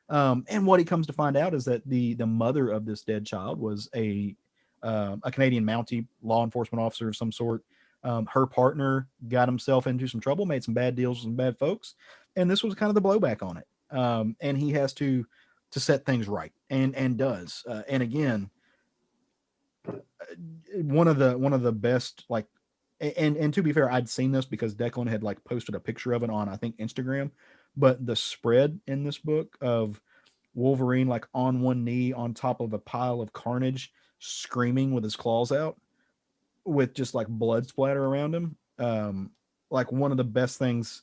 And what he comes to find out is that the mother of this dead child was a Canadian Mountie law enforcement officer of some sort. Her partner got himself into some trouble, made some bad deals with some bad folks, and this was kind of the blowback on it. And he has to set things right, and does. And again, one of the best, like, and to be fair, I'd seen this because Declan had like posted a picture of it on, I think, Instagram. But the spread in this book of Wolverine like on one knee on top of a pile of carnage, screaming with his claws out, with just like blood splatter around him. Like one of the best things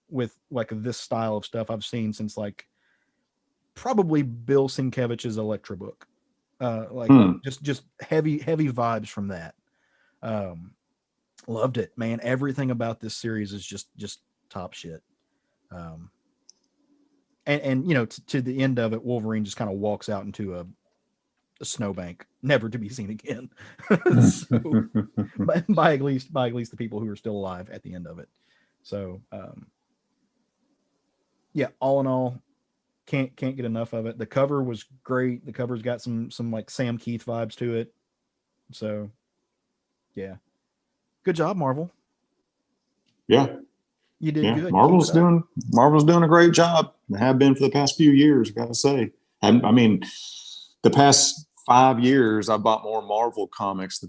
with like this style of stuff I've seen since like probably Bill Sienkiewicz's Elektra book. Just heavy vibes from that. Loved it, man. Everything about this series is just top shit. And to the end of it, Wolverine just kind of walks out into a snowbank, never to be seen again. So, by at least the people who are still alive at the end of it. So yeah, all in all, can't get enough of it. The cover was great. The cover's got some like Sam Keith vibes to it. So yeah, good job, Marvel. Yeah, you did good. Marvel's doing a great job. They have been for the past few years, I gotta say. I mean, the past 5 years, I bought more Marvel comics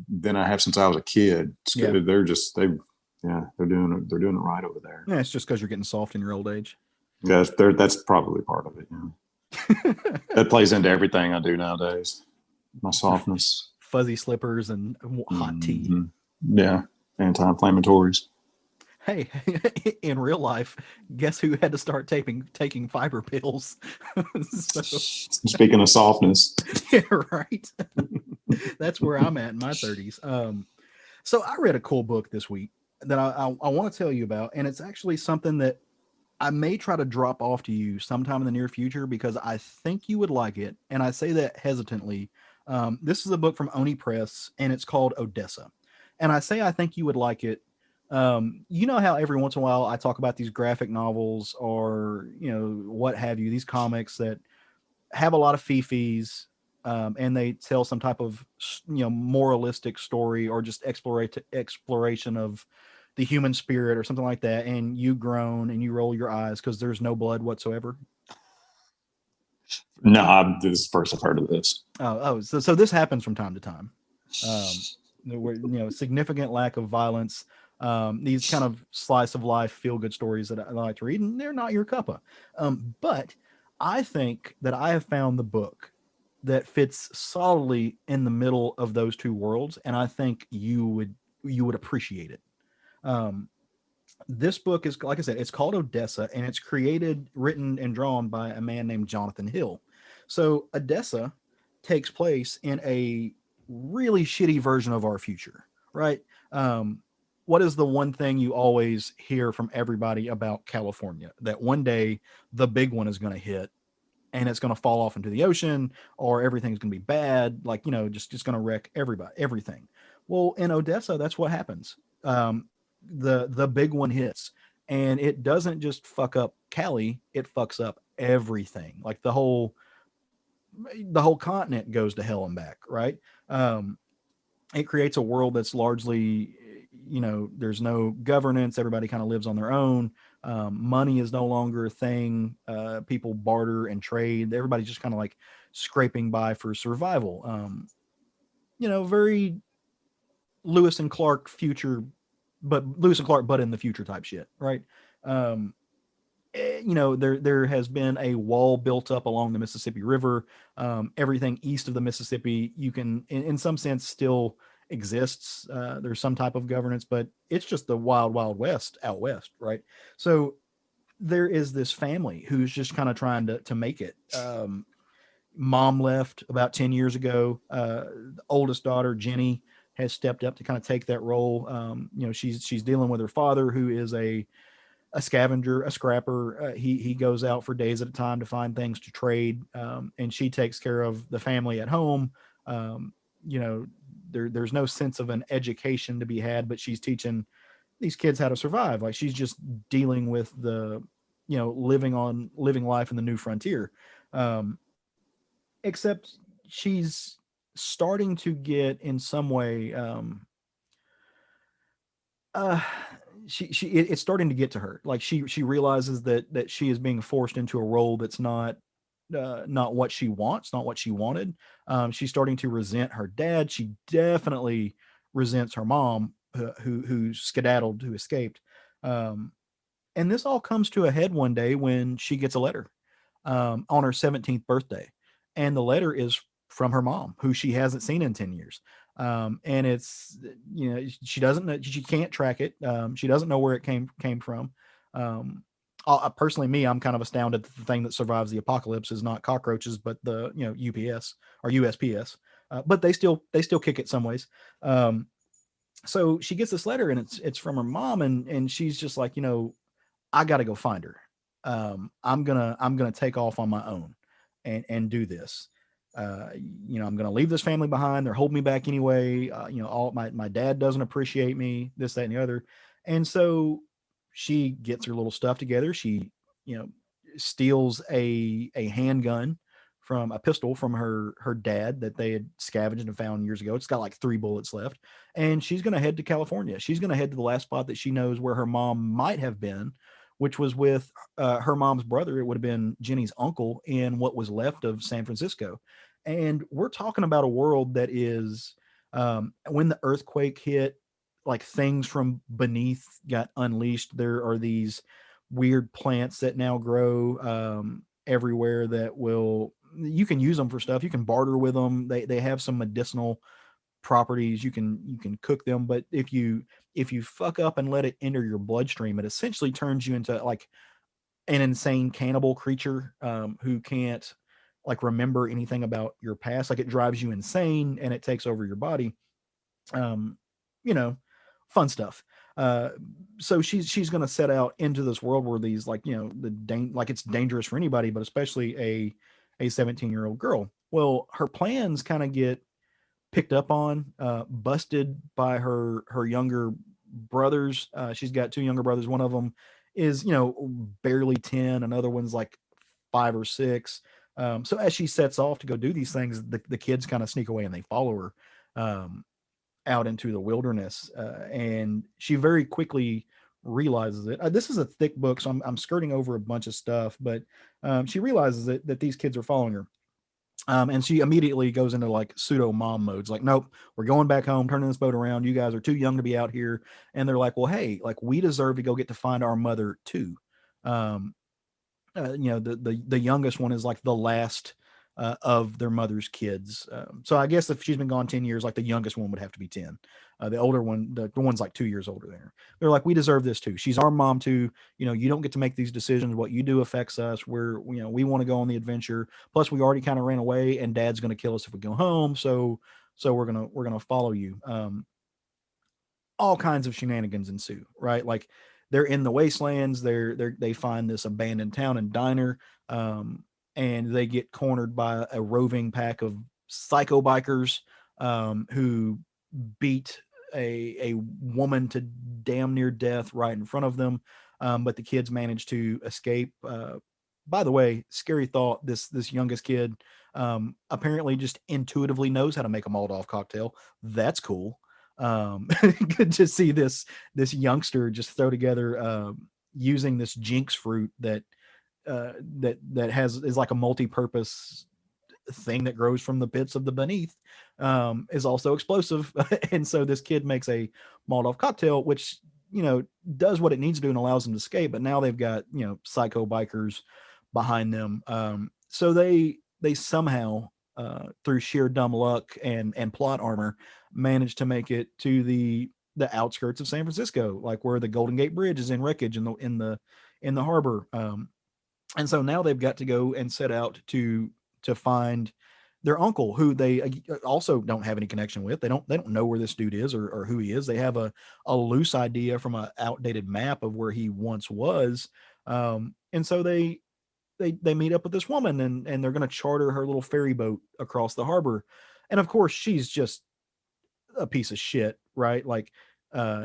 than I have since I was a kid. Yeah. They're doing it right over there. Yeah, it's just because you're getting soft in your old age. Yeah, that's probably part of it. Yeah. That plays into everything I do nowadays. My softness, fuzzy slippers, and hot tea. Yeah, anti-inflammatories. Hey, in real life, guess who had to start taking fiber pills? Speaking of softness. Yeah, right. That's where I'm at in my 30s. So I read a cool book this week that I want to tell you about, and it's actually something that I may try to drop off to you sometime in the near future because I think you would like it, and I say that hesitantly. This is a book from ONI Press, and it's called Odessa. And I say I think you would like it. You know how every once in a while I talk about these graphic novels or what have you, these comics that have a lot of fifis, and they tell some type of moralistic story or just exploration of the human spirit or something like that, and you groan and you roll your eyes because there's no blood whatsoever? No, this is the first I've heard of this. So this happens from time to time. Where, significant lack of violence. These kind of slice of life, feel good stories that I like to read, and they're not your cuppa. But I think that I have found the book that fits solidly in the middle of those two worlds, and I think you would appreciate it. This book is, like I said, it's called Odessa, and it's created, written, and drawn by a man named Jonathon Hill. So Odessa takes place in a really shitty version of our future, right? What is the one thing you always hear from everybody about California? That one day the big one is going to hit and it's going to fall off into the ocean, or everything's going to be bad, like, just going to wreck everything. Well, in Odessa, that's what happens. The big one hits, and it doesn't just fuck up Cali, it fucks up everything. Like the whole continent goes to hell and back, right? It creates a world that's largely, there's no governance. Everybody kind of lives on their own. Money is no longer a thing. People barter and trade. Everybody's just kind of like scraping by for survival. Very Lewis and Clark future, but Lewis and Clark, but in the future type shit, right? There has been a wall built up along the Mississippi River. Everything east of the Mississippi, you can, in some sense, still exists. There's some type of governance, but it's just the wild, wild west out west, right? So there is this family who's just kind of trying to make it. Mom left about 10 years ago. The oldest daughter, Jenny, has stepped up to kind of take that role. She's dealing with her father, who is a scavenger, a scrapper. He goes out for days at a time to find things to trade, and she takes care of the family at home. There's no sense of an education to be had, but she's teaching these kids how to survive. Like, she's just dealing with the, living life in the new frontier. Except she's starting to get in some way, it's starting to get to her. Like, she realizes that she is being forced into a role that's not what she wants, not what she wanted. She's starting to resent her dad. She definitely resents her mom, who skedaddled, who escaped. And this all comes to a head one day when she gets a letter on her 17th birthday, and the letter is from her mom, who she hasn't seen in 10 years. And it's, she doesn't know, she can't track it. She doesn't know where it came from. Personally, I'm kind of astounded that the thing that survives the apocalypse is not cockroaches, but the, UPS or USPS. But they still kick it some ways. So she gets this letter, and it's from her mom, and she's just like, I got to go find her. I'm gonna take off on my own and do this. I'm going to leave this family behind. They're holding me back anyway. All my dad doesn't appreciate me, this, that, and the other. And so she gets her little stuff together. She, steals a handgun, from a pistol from her dad that they had scavenged and found years ago. It's got like 3 bullets left. And she's going to head to California. She's going to head to the last spot that she knows where her mom might have been, which was with her mom's brother. It would have been Jenny's uncle in what was left of San Francisco. And we're talking about a world that is, when the earthquake hit, like, things from beneath got unleashed. There are these weird plants that now grow everywhere that you can use them for stuff. You can barter with them. They have some medicinal properties. You can cook them, but if you fuck up and let it enter your bloodstream, it essentially turns you into like an insane cannibal creature, who can't like remember anything about your past. Like, it drives you insane and it takes over your body. Fun stuff. So she's going to set out into this world where these, like, like, it's dangerous for anybody, but especially a 17-year-old girl. Well, her plans kind of get picked up on, busted by her younger brothers. She's got 2 younger brothers. One of them is, barely 10. Another one's like 5 or 6. So as she sets off to go do these things, the kids kind of sneak away and they follow her out into the wilderness. And she very quickly realizes it. This is a thick book, so I'm skirting over a bunch of stuff, but she realizes that these kids are following her. And she immediately goes into like pseudo mom modes, like, nope, we're going back home, turning this boat around. You guys are too young to be out here. And they're like, well, hey, like we deserve to go get to find our mother too. The youngest one is like the last of their mother's kids. So I guess if she's been gone 10 years, like the youngest one would have to be 10. The older one, the one's like 2 years older than her. They're like, we deserve this too. She's our mom too. You don't get to make these decisions. What you do affects us. We want to go on the adventure. Plus we already kind of ran away and dad's going to kill us if we go home. So we're going to follow you. All kinds of shenanigans ensue, right? Like they're in the wastelands. They find this abandoned town and diner. And they get cornered by a roving pack of psycho bikers who beat a woman to damn near death right in front of them. But the kids manage to escape. By the way, scary thought, this youngest kid apparently just intuitively knows how to make a Molotov cocktail. That's cool. Good to see this youngster just throw together using this jinx fruit that is like a multi-purpose thing that grows from the pits of the beneath, is also explosive. And so this kid makes a Molotov cocktail, which does what it needs to do and allows them to escape. But now they've got psycho bikers behind them. So they somehow through sheer dumb luck and plot armor manage to make it to the outskirts of San Francisco, like where the Golden Gate Bridge is in wreckage in the harbor. And so now they've got to go and set out to find their uncle, who they also don't have any connection with. They don't know where this dude is or who he is. They have a loose idea from an outdated map of where he once was. And so they meet up with this woman and they're going to charter her little ferry boat across the harbor. And of course, she's just a piece of shit, right? Like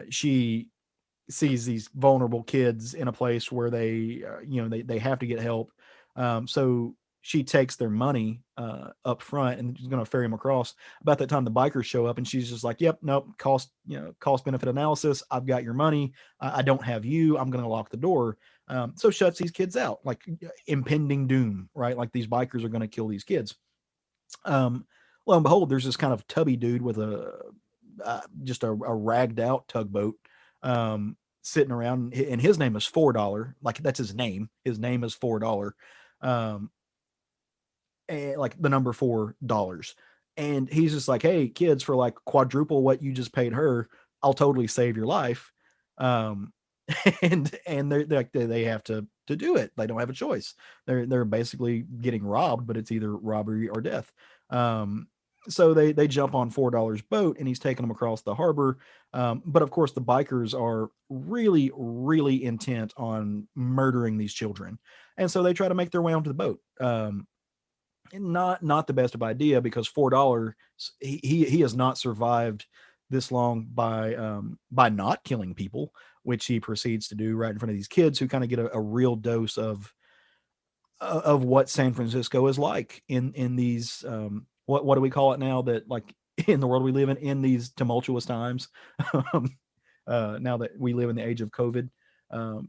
she sees these vulnerable kids in a place where they have to get help. So she takes their money up front and is going to ferry them across. About that time, the bikers show up and she's just like, yep, nope, cost benefit analysis. I've got your money. I don't have you. I'm going to lock the door. So shuts these kids out, like impending doom, right? Like these bikers are going to kill these kids. Lo and behold, there's this kind of tubby dude with just a ragged out tugboat sitting around, and his name is $4. Like that's his name. His name is $4. And like the number $4. And he's just like, hey kids, for like quadruple what you just paid her, I'll totally save your life. And they have to do it. They don't have a choice. They're basically getting robbed, but it's either robbery or death. So they jump on $4's boat and he's taking them across the harbor. But of course the bikers are really, really intent on murdering these children. And so they try to make their way onto the boat. Not the best of idea, because $4, he has not survived this long by not killing people, which he proceeds to do right in front of these kids, who kind of get a real dose of what San Francisco is like in these what do we call it now, that like in the world we live in these tumultuous times. Now that we live in the age of COVID,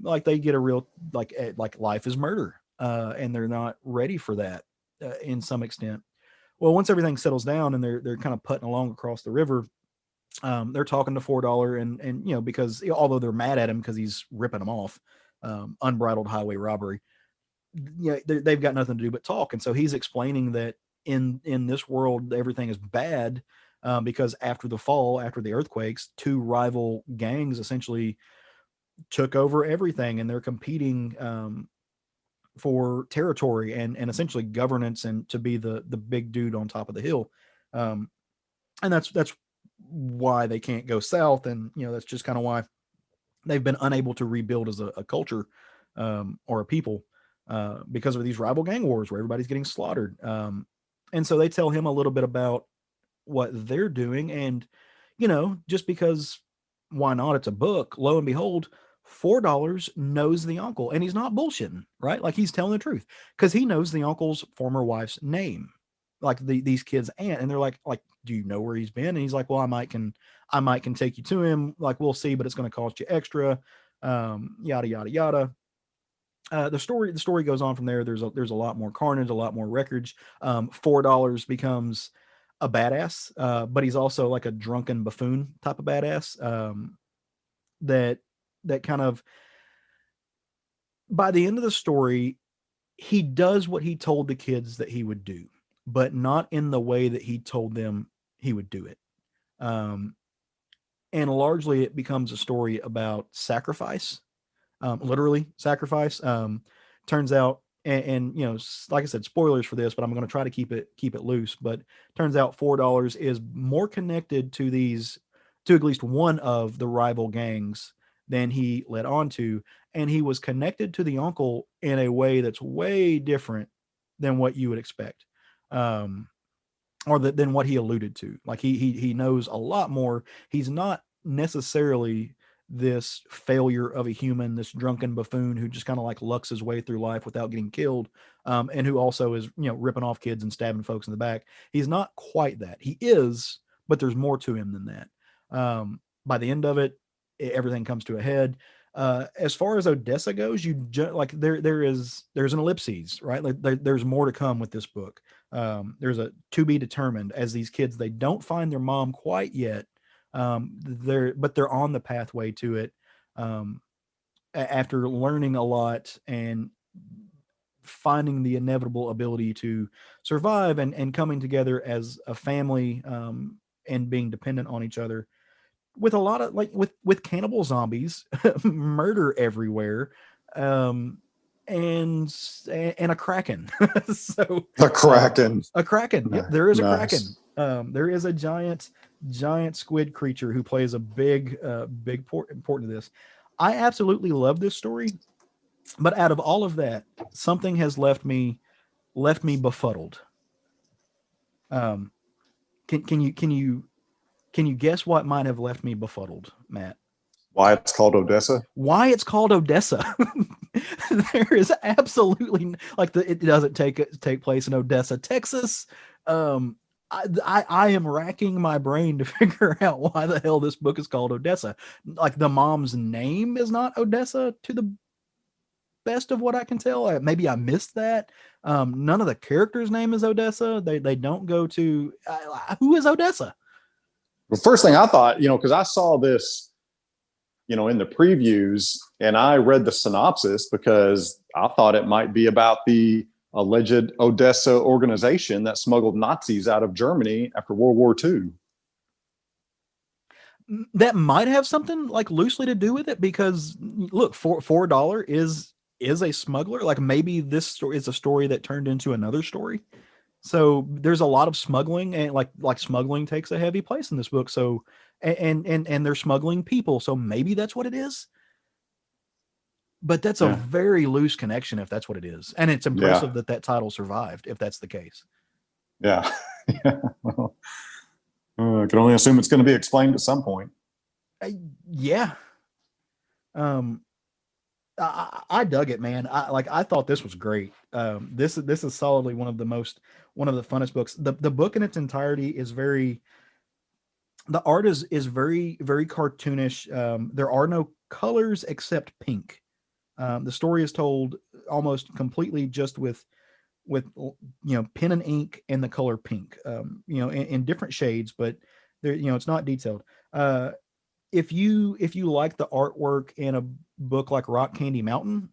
like they get a real like life is murder, and they're not ready for that in some extent. Well, once everything settles down and they're kind of putting along across the river, they're talking to $4 and because although they're mad at him because he's ripping them off, unbridled highway robbery, they've got nothing to do but talk. And so he's explaining that in this world everything is bad, because after the earthquakes, two rival gangs essentially took over everything, and they're competing for territory and essentially governance, and to be the big dude on top of the hill. And that's why they can't go south, and that's just kind of why they've been unable to rebuild as a culture or a people, because of these rival gang wars where everybody's getting slaughtered. And so they tell him a little bit about what they're doing, and just because why not, it's a book, lo and behold, $4 knows the uncle, and he's not bullshitting, right? Like he's telling the truth because he knows the uncle's former wife's name, like these kids' aunt, and they're like, do you know where he's been? And he's like, well, I might can take you to him. Like we'll see, but it's going to cost you extra. Yada yada yada. The story goes on from there. There's a lot more carnage, a lot more wreckage. $4 becomes a badass, but he's also like a drunken buffoon type of badass. That kind of, by the end of the story, he does what he told the kids that he would do, but not in the way that he told them he would do it. And largely it becomes a story about sacrifice, literally sacrifice. Turns out, and you know, like I said, spoilers for this, but I'm going to try to keep it loose. But turns out $4 is more connected to at least one of the rival gangs than he led on to, and he was connected to the uncle in a way that's way different than what you would expect, or than what he alluded to. Like he knows a lot more. He's not necessarily this failure of a human, this drunken buffoon who just kind of like lucks his way through life without getting killed, and who also is, you know, ripping off kids and stabbing folks in the back. He's not quite that. He is, but there's more to him than that. By the end of it, everything comes to a head. As far as Odessa goes, like there's an ellipses, right? Like there's more to come with this book. There's a to be determined, as these kids, they don't find their mom quite yet. They're on the pathway to it, after learning a lot and finding the inevitable ability to survive and coming together as a family, and being dependent on each other, with a lot of with cannibal zombies, murder everywhere, and a kraken. So The Kraken. a kraken. Yep, there is a Nice. kraken. There is a giant squid creature who plays a big important to this. I absolutely love this story, but out of all of that, something has left me befuddled. Can you guess what might have left me befuddled, Matt? Why it's called Odessa? Why it's called Odessa? There is absolutely it doesn't take place in Odessa, Texas. I am racking my brain to figure out why the hell this book is called Odessa. Like the mom's name is not Odessa, to the best of what I can tell. Maybe I missed that. None of the characters' name is Odessa. They don't go to who is Odessa? The first thing I thought, because I saw this, in the previews, and I read the synopsis because I thought it might be about the alleged Odessa organization that smuggled Nazis out of Germany after World War II. That might have something like loosely to do with it, because look, $4 is a smuggler. Like maybe this story is a story that turned into another story. So there's a lot of smuggling, and like smuggling takes a heavy place in this book. So and they're smuggling people. So maybe that's what it is. But that's a very loose connection if that's what it is. And it's impressive that title survived if that's the case. Yeah. Well, I can only assume it's going to be explained at some point. Yeah. I dug it, man. I thought this was great. This is solidly one of the funnest books. The book in its entirety is the art is very, very cartoonish. There are no colors except pink. The story is told almost completely just with pen and ink and the color pink. In different shades, but there, it's not detailed. If you like the artwork in a book like Rock Candy Mountain,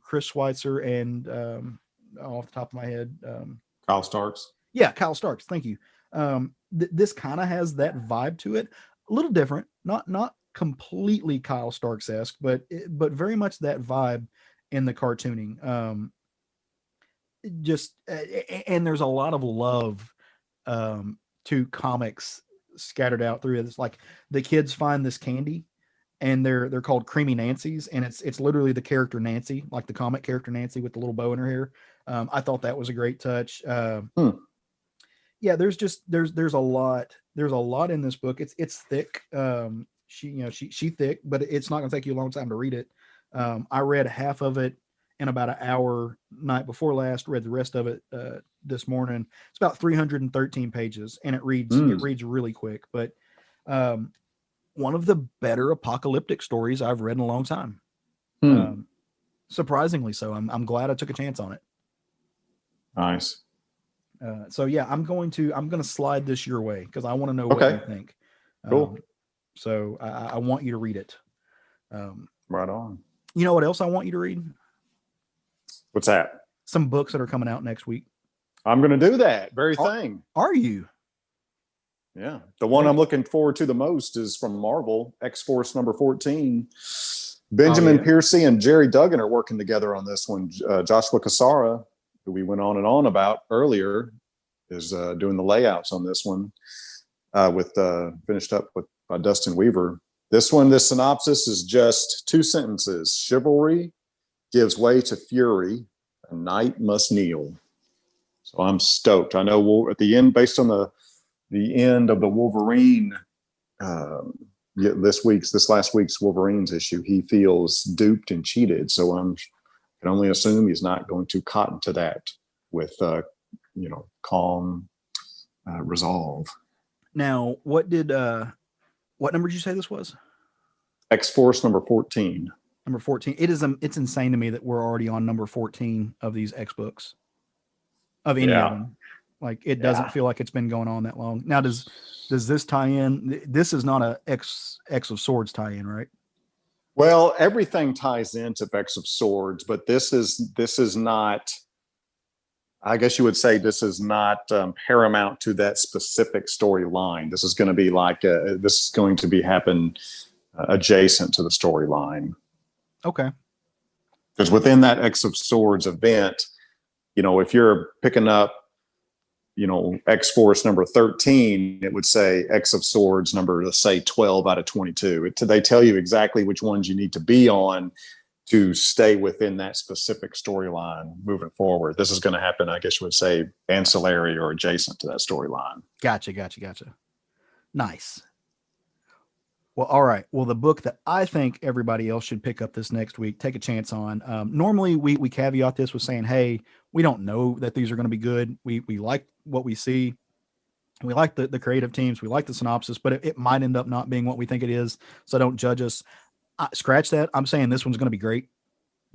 Chris Schweitzer and off the top of my head, Kyle Starks. Yeah, Kyle Starks. Thank you. This kind of has that vibe to it. A little different, not completely Kyle Starks-esque, but very much that vibe in the cartooning. And there's a lot of love to comics scattered out through it. It's like the kids find this candy, and they're called Creamy Nancy's, and it's literally the character Nancy, like the comic character Nancy with the little bow in her hair. I thought that was a great touch. Yeah, there's a lot in this book. It's thick. she thick, but it's not going to take you a long time to read it. I read half of it in about an hour night before last. Read the rest of it this morning. It's about 313 pages, and it reads really quick. But one of the better apocalyptic stories I've read in a long time. Surprisingly so. I'm glad I took a chance on it. Nice. So yeah, I'm going to slide this your way because I want to know what you think. Cool. So I want you to read it. Right on. You know what else I want you to read? What's that? Some books that are coming out next week. I'm going to do that very thing. Are you? Yeah. The one I'm looking forward to the most is from Marvel, X-Force number 14. Benjamin Piercy and Jerry Duggan are working together on this one. Joshua Cassara, who we went on and on about earlier, is doing the layouts on this one finished up by Dustin Weaver. This synopsis is just 2 sentences. Chivalry gives way to fury. A knight must kneel. So I'm stoked. I know at the end, based on the end of the Wolverine, this last week's Wolverine's issue, he feels duped and cheated. So I can only assume he's not going to cotton to that with calm resolve. Now, what number did you say this was? X-Force number 14. Number 14. It's insane to me that we're already on number 14 of these X books. Of any of them. Like it doesn't feel like it's been going on that long. Now does this tie in? This is not a X of Swords tie in, right? Well, everything ties into X of Swords, but this is not, I guess you would say this is not paramount to that specific storyline. This is going to be happen adjacent to the storyline. Okay. Because within that X of Swords event, if you're picking up, X-Force number 13, it would say X of Swords number, let's say 12 out of 22. They tell you exactly which ones you need to be on to stay within that specific storyline moving forward. This is going to happen, I guess you would say, ancillary or adjacent to that storyline. Gotcha. Nice. Well, all right. Well, the book that I think everybody else should pick up this next week, take a chance on. Normally, we caveat this with saying, hey, we don't know that these are going to be good. We like what we see. We like the creative teams. We like the synopsis, but it might end up not being what we think it is. So don't judge us. Scratch that. I'm saying this one's going to be great.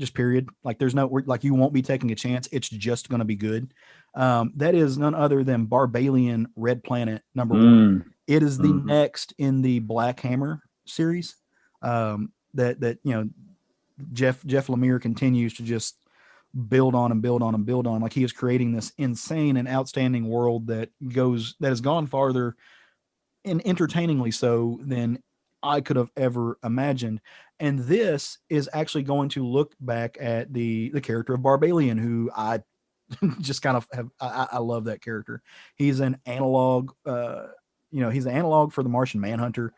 Just period. Like you won't be taking a chance. It's just going to be good. That is none other than Barbalian Red Planet number 1. It is the next in the Black Hammer series. That Jeff Lemire continues to just build on and build on and build on. Like he is creating this insane and outstanding world that has gone farther and entertainingly so than I could have ever imagined. And this is actually going to look back at the character of Barbalian, who I just kind of I love that character. He's an analog, he's an analog for the Martian Manhunter.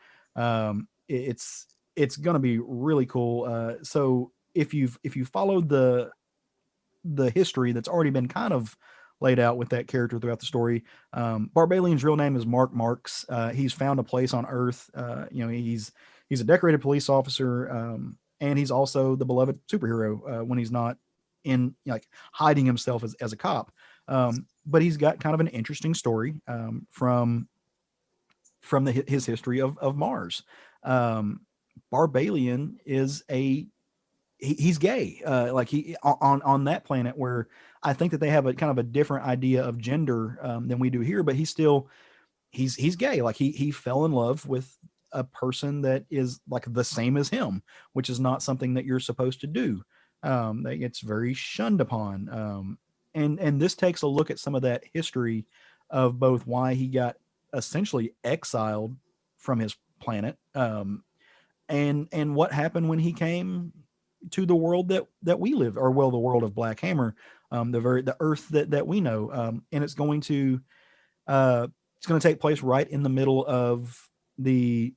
It's going to be really cool. So if you followed the history that's already been kind of laid out with that character throughout the story, Barbalian's real name is Mark Marks. He's found a place on Earth. He's a decorated police officer, and he's also the beloved superhero when he's not in hiding himself as a cop. But he's got kind of an interesting story from his history of Mars. Barbalian is he's gay, he on that planet, where I think that they have a kind of a different idea of gender than we do here, but he's gay. Like he fell in love with a person that is like the same as him, which is not something that you're supposed to do. It's very shunned upon. And this takes a look at some of that history of both why he got essentially exiled from his planet, and what happened when he came to the world that we live, or the world of Black Hammer, the Earth that we know. And it's going to take place right in the middle of the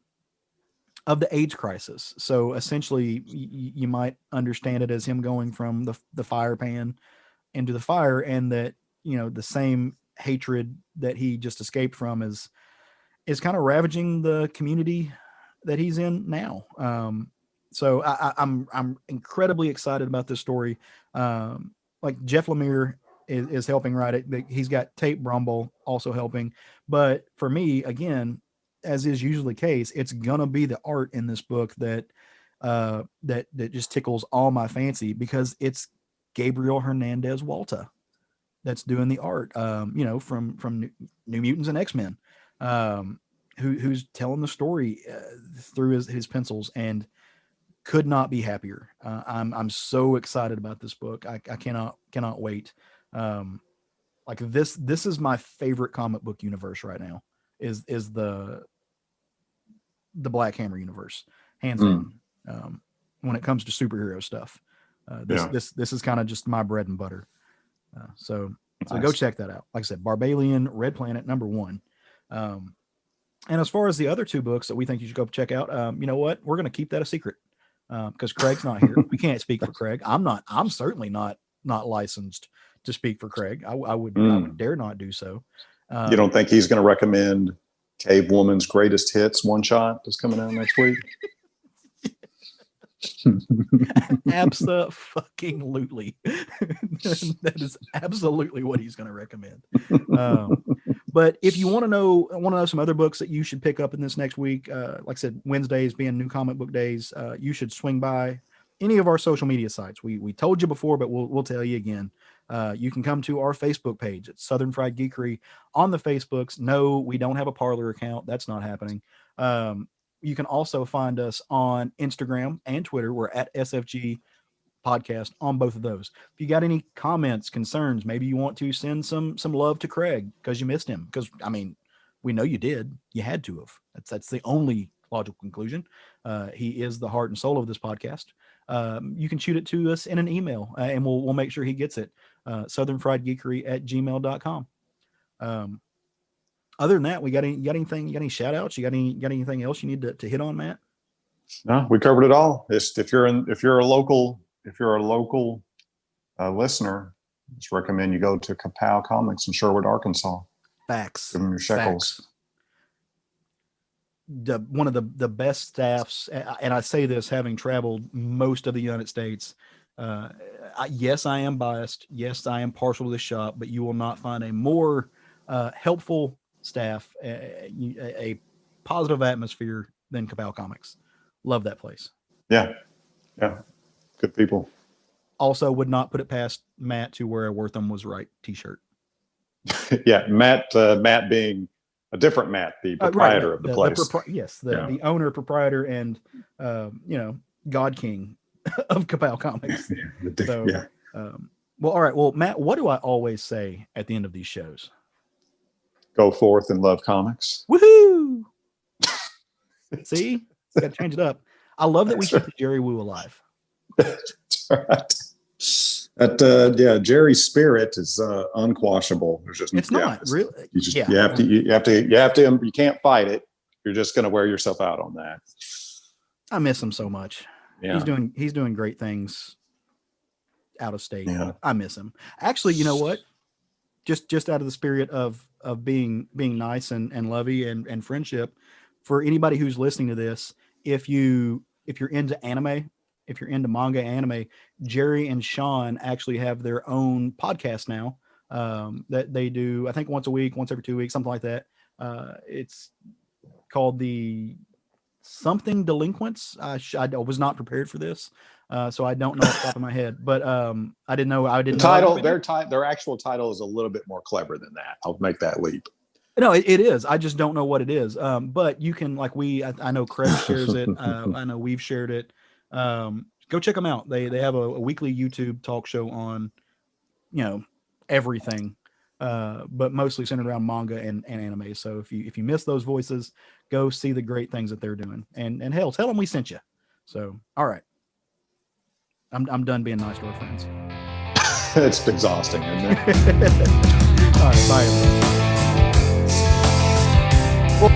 AIDS crisis. So essentially, you might understand it as him going from the fire pan into the fire, and that the same hatred that he just escaped from is kind of ravaging the community that he's in now. So I'm incredibly excited about this story. Like Jeff Lemire is helping write it. He's got Tate Brumble also helping. But for me, again, as is usually the case, it's gonna be the art in this book that just tickles all my fancy, because it's Gabriel Hernandez Walta that's doing the art. From New Mutants and X-Men, who's telling the story through his pencils, and could not be happier. I'm so excited about this book. I cannot wait. Like this is my favorite comic book universe right now, is the Black Hammer universe, hands down. When it comes to superhero stuff, this is kind of just my bread and butter. So Nice. Go check that out. Like I said, Barbalian Red Planet #1. And as far as the other 2 books that we think you should go check out, you know what? We're going to keep that a secret because Craig's not here. We can't speak for Craig. I'm certainly not licensed to speak for Craig. I would dare not do so. You don't think he's going to recommend Cave Woman's Greatest Hits one shot that's coming out next week? Absolutely. That is absolutely what he's going to recommend. But if you want to know some other books that you should pick up in this next week, like I said, Wednesdays being New Comic Book Days, you should swing by any of our social media sites. We told you before, but we'll tell you again. You can come to our Facebook page. It's Southern Fried Geekery on the Facebooks. No, we don't have a Parler account. That's not happening. You can also find us on Instagram and Twitter. We're at SFG Podcast on both of those. If you got any comments, concerns, maybe you want to send some love to Craig because you missed him. Because we know you did. You had to have. That's the only logical conclusion. He is the heart and soul of this podcast. You can shoot it to us in an email, and we'll make sure he gets it. southernfriedgeekery@gmail.com. Other than that, you got any shout outs? You got anything else you need to hit on, Matt? No, we covered it all. If you're a local listener, just recommend you go to Kapow Comics in Sherwood, Arkansas. Facts. Give them your shekels. One of the best staffs, and I say this having traveled most of the United States. Yes, I am biased. Yes, I am partial to the shop, but you will not find a more helpful staff, a positive atmosphere than Kapow Comics. Love that place. Yeah. Good people. Also, would not put it past Matt to wear a Wortham Was Right t-shirt. Yeah, Matt being a different Matt, the proprietor of the place. The owner, proprietor, and God King of Kapow Comics. Well, all right. Well, Matt, what do I always say at the end of these shows? Go forth and love comics. Woohoo! See, got to change it up. I love that we keep the Jerry Woo alive. That's right. Jerry's spirit is unquashable. It's not really. You can't fight it. You're just going to wear yourself out on that. I miss him so much. Yeah. He's doing great things out of state. Yeah. I miss him. Actually, you know what? Just out of the spirit of being nice and lovey and friendship, for anybody who's listening to this, if you're into anime, if you're into manga anime, Jerry and Sean actually have their own podcast now that they do, I think once a week, once every 2 weeks, something like that. It's called the Something Delinquents. I was not prepared for this, so I don't know off the top of my head, but I didn't know. Their actual title is a little bit more clever than that. I'll make that leap. No, it is. I just don't know what it is. But you can, I know Craig shares it. I know we've shared it. Go check them out. They have a weekly YouTube talk show on, everything, but mostly centered around manga and anime. So if you miss those voices, go see the great things that they're doing, and hell, tell them we sent you. So, all right, I'm done being nice to our friends. It's exhausting, isn't it? All right, bye everyone. Well,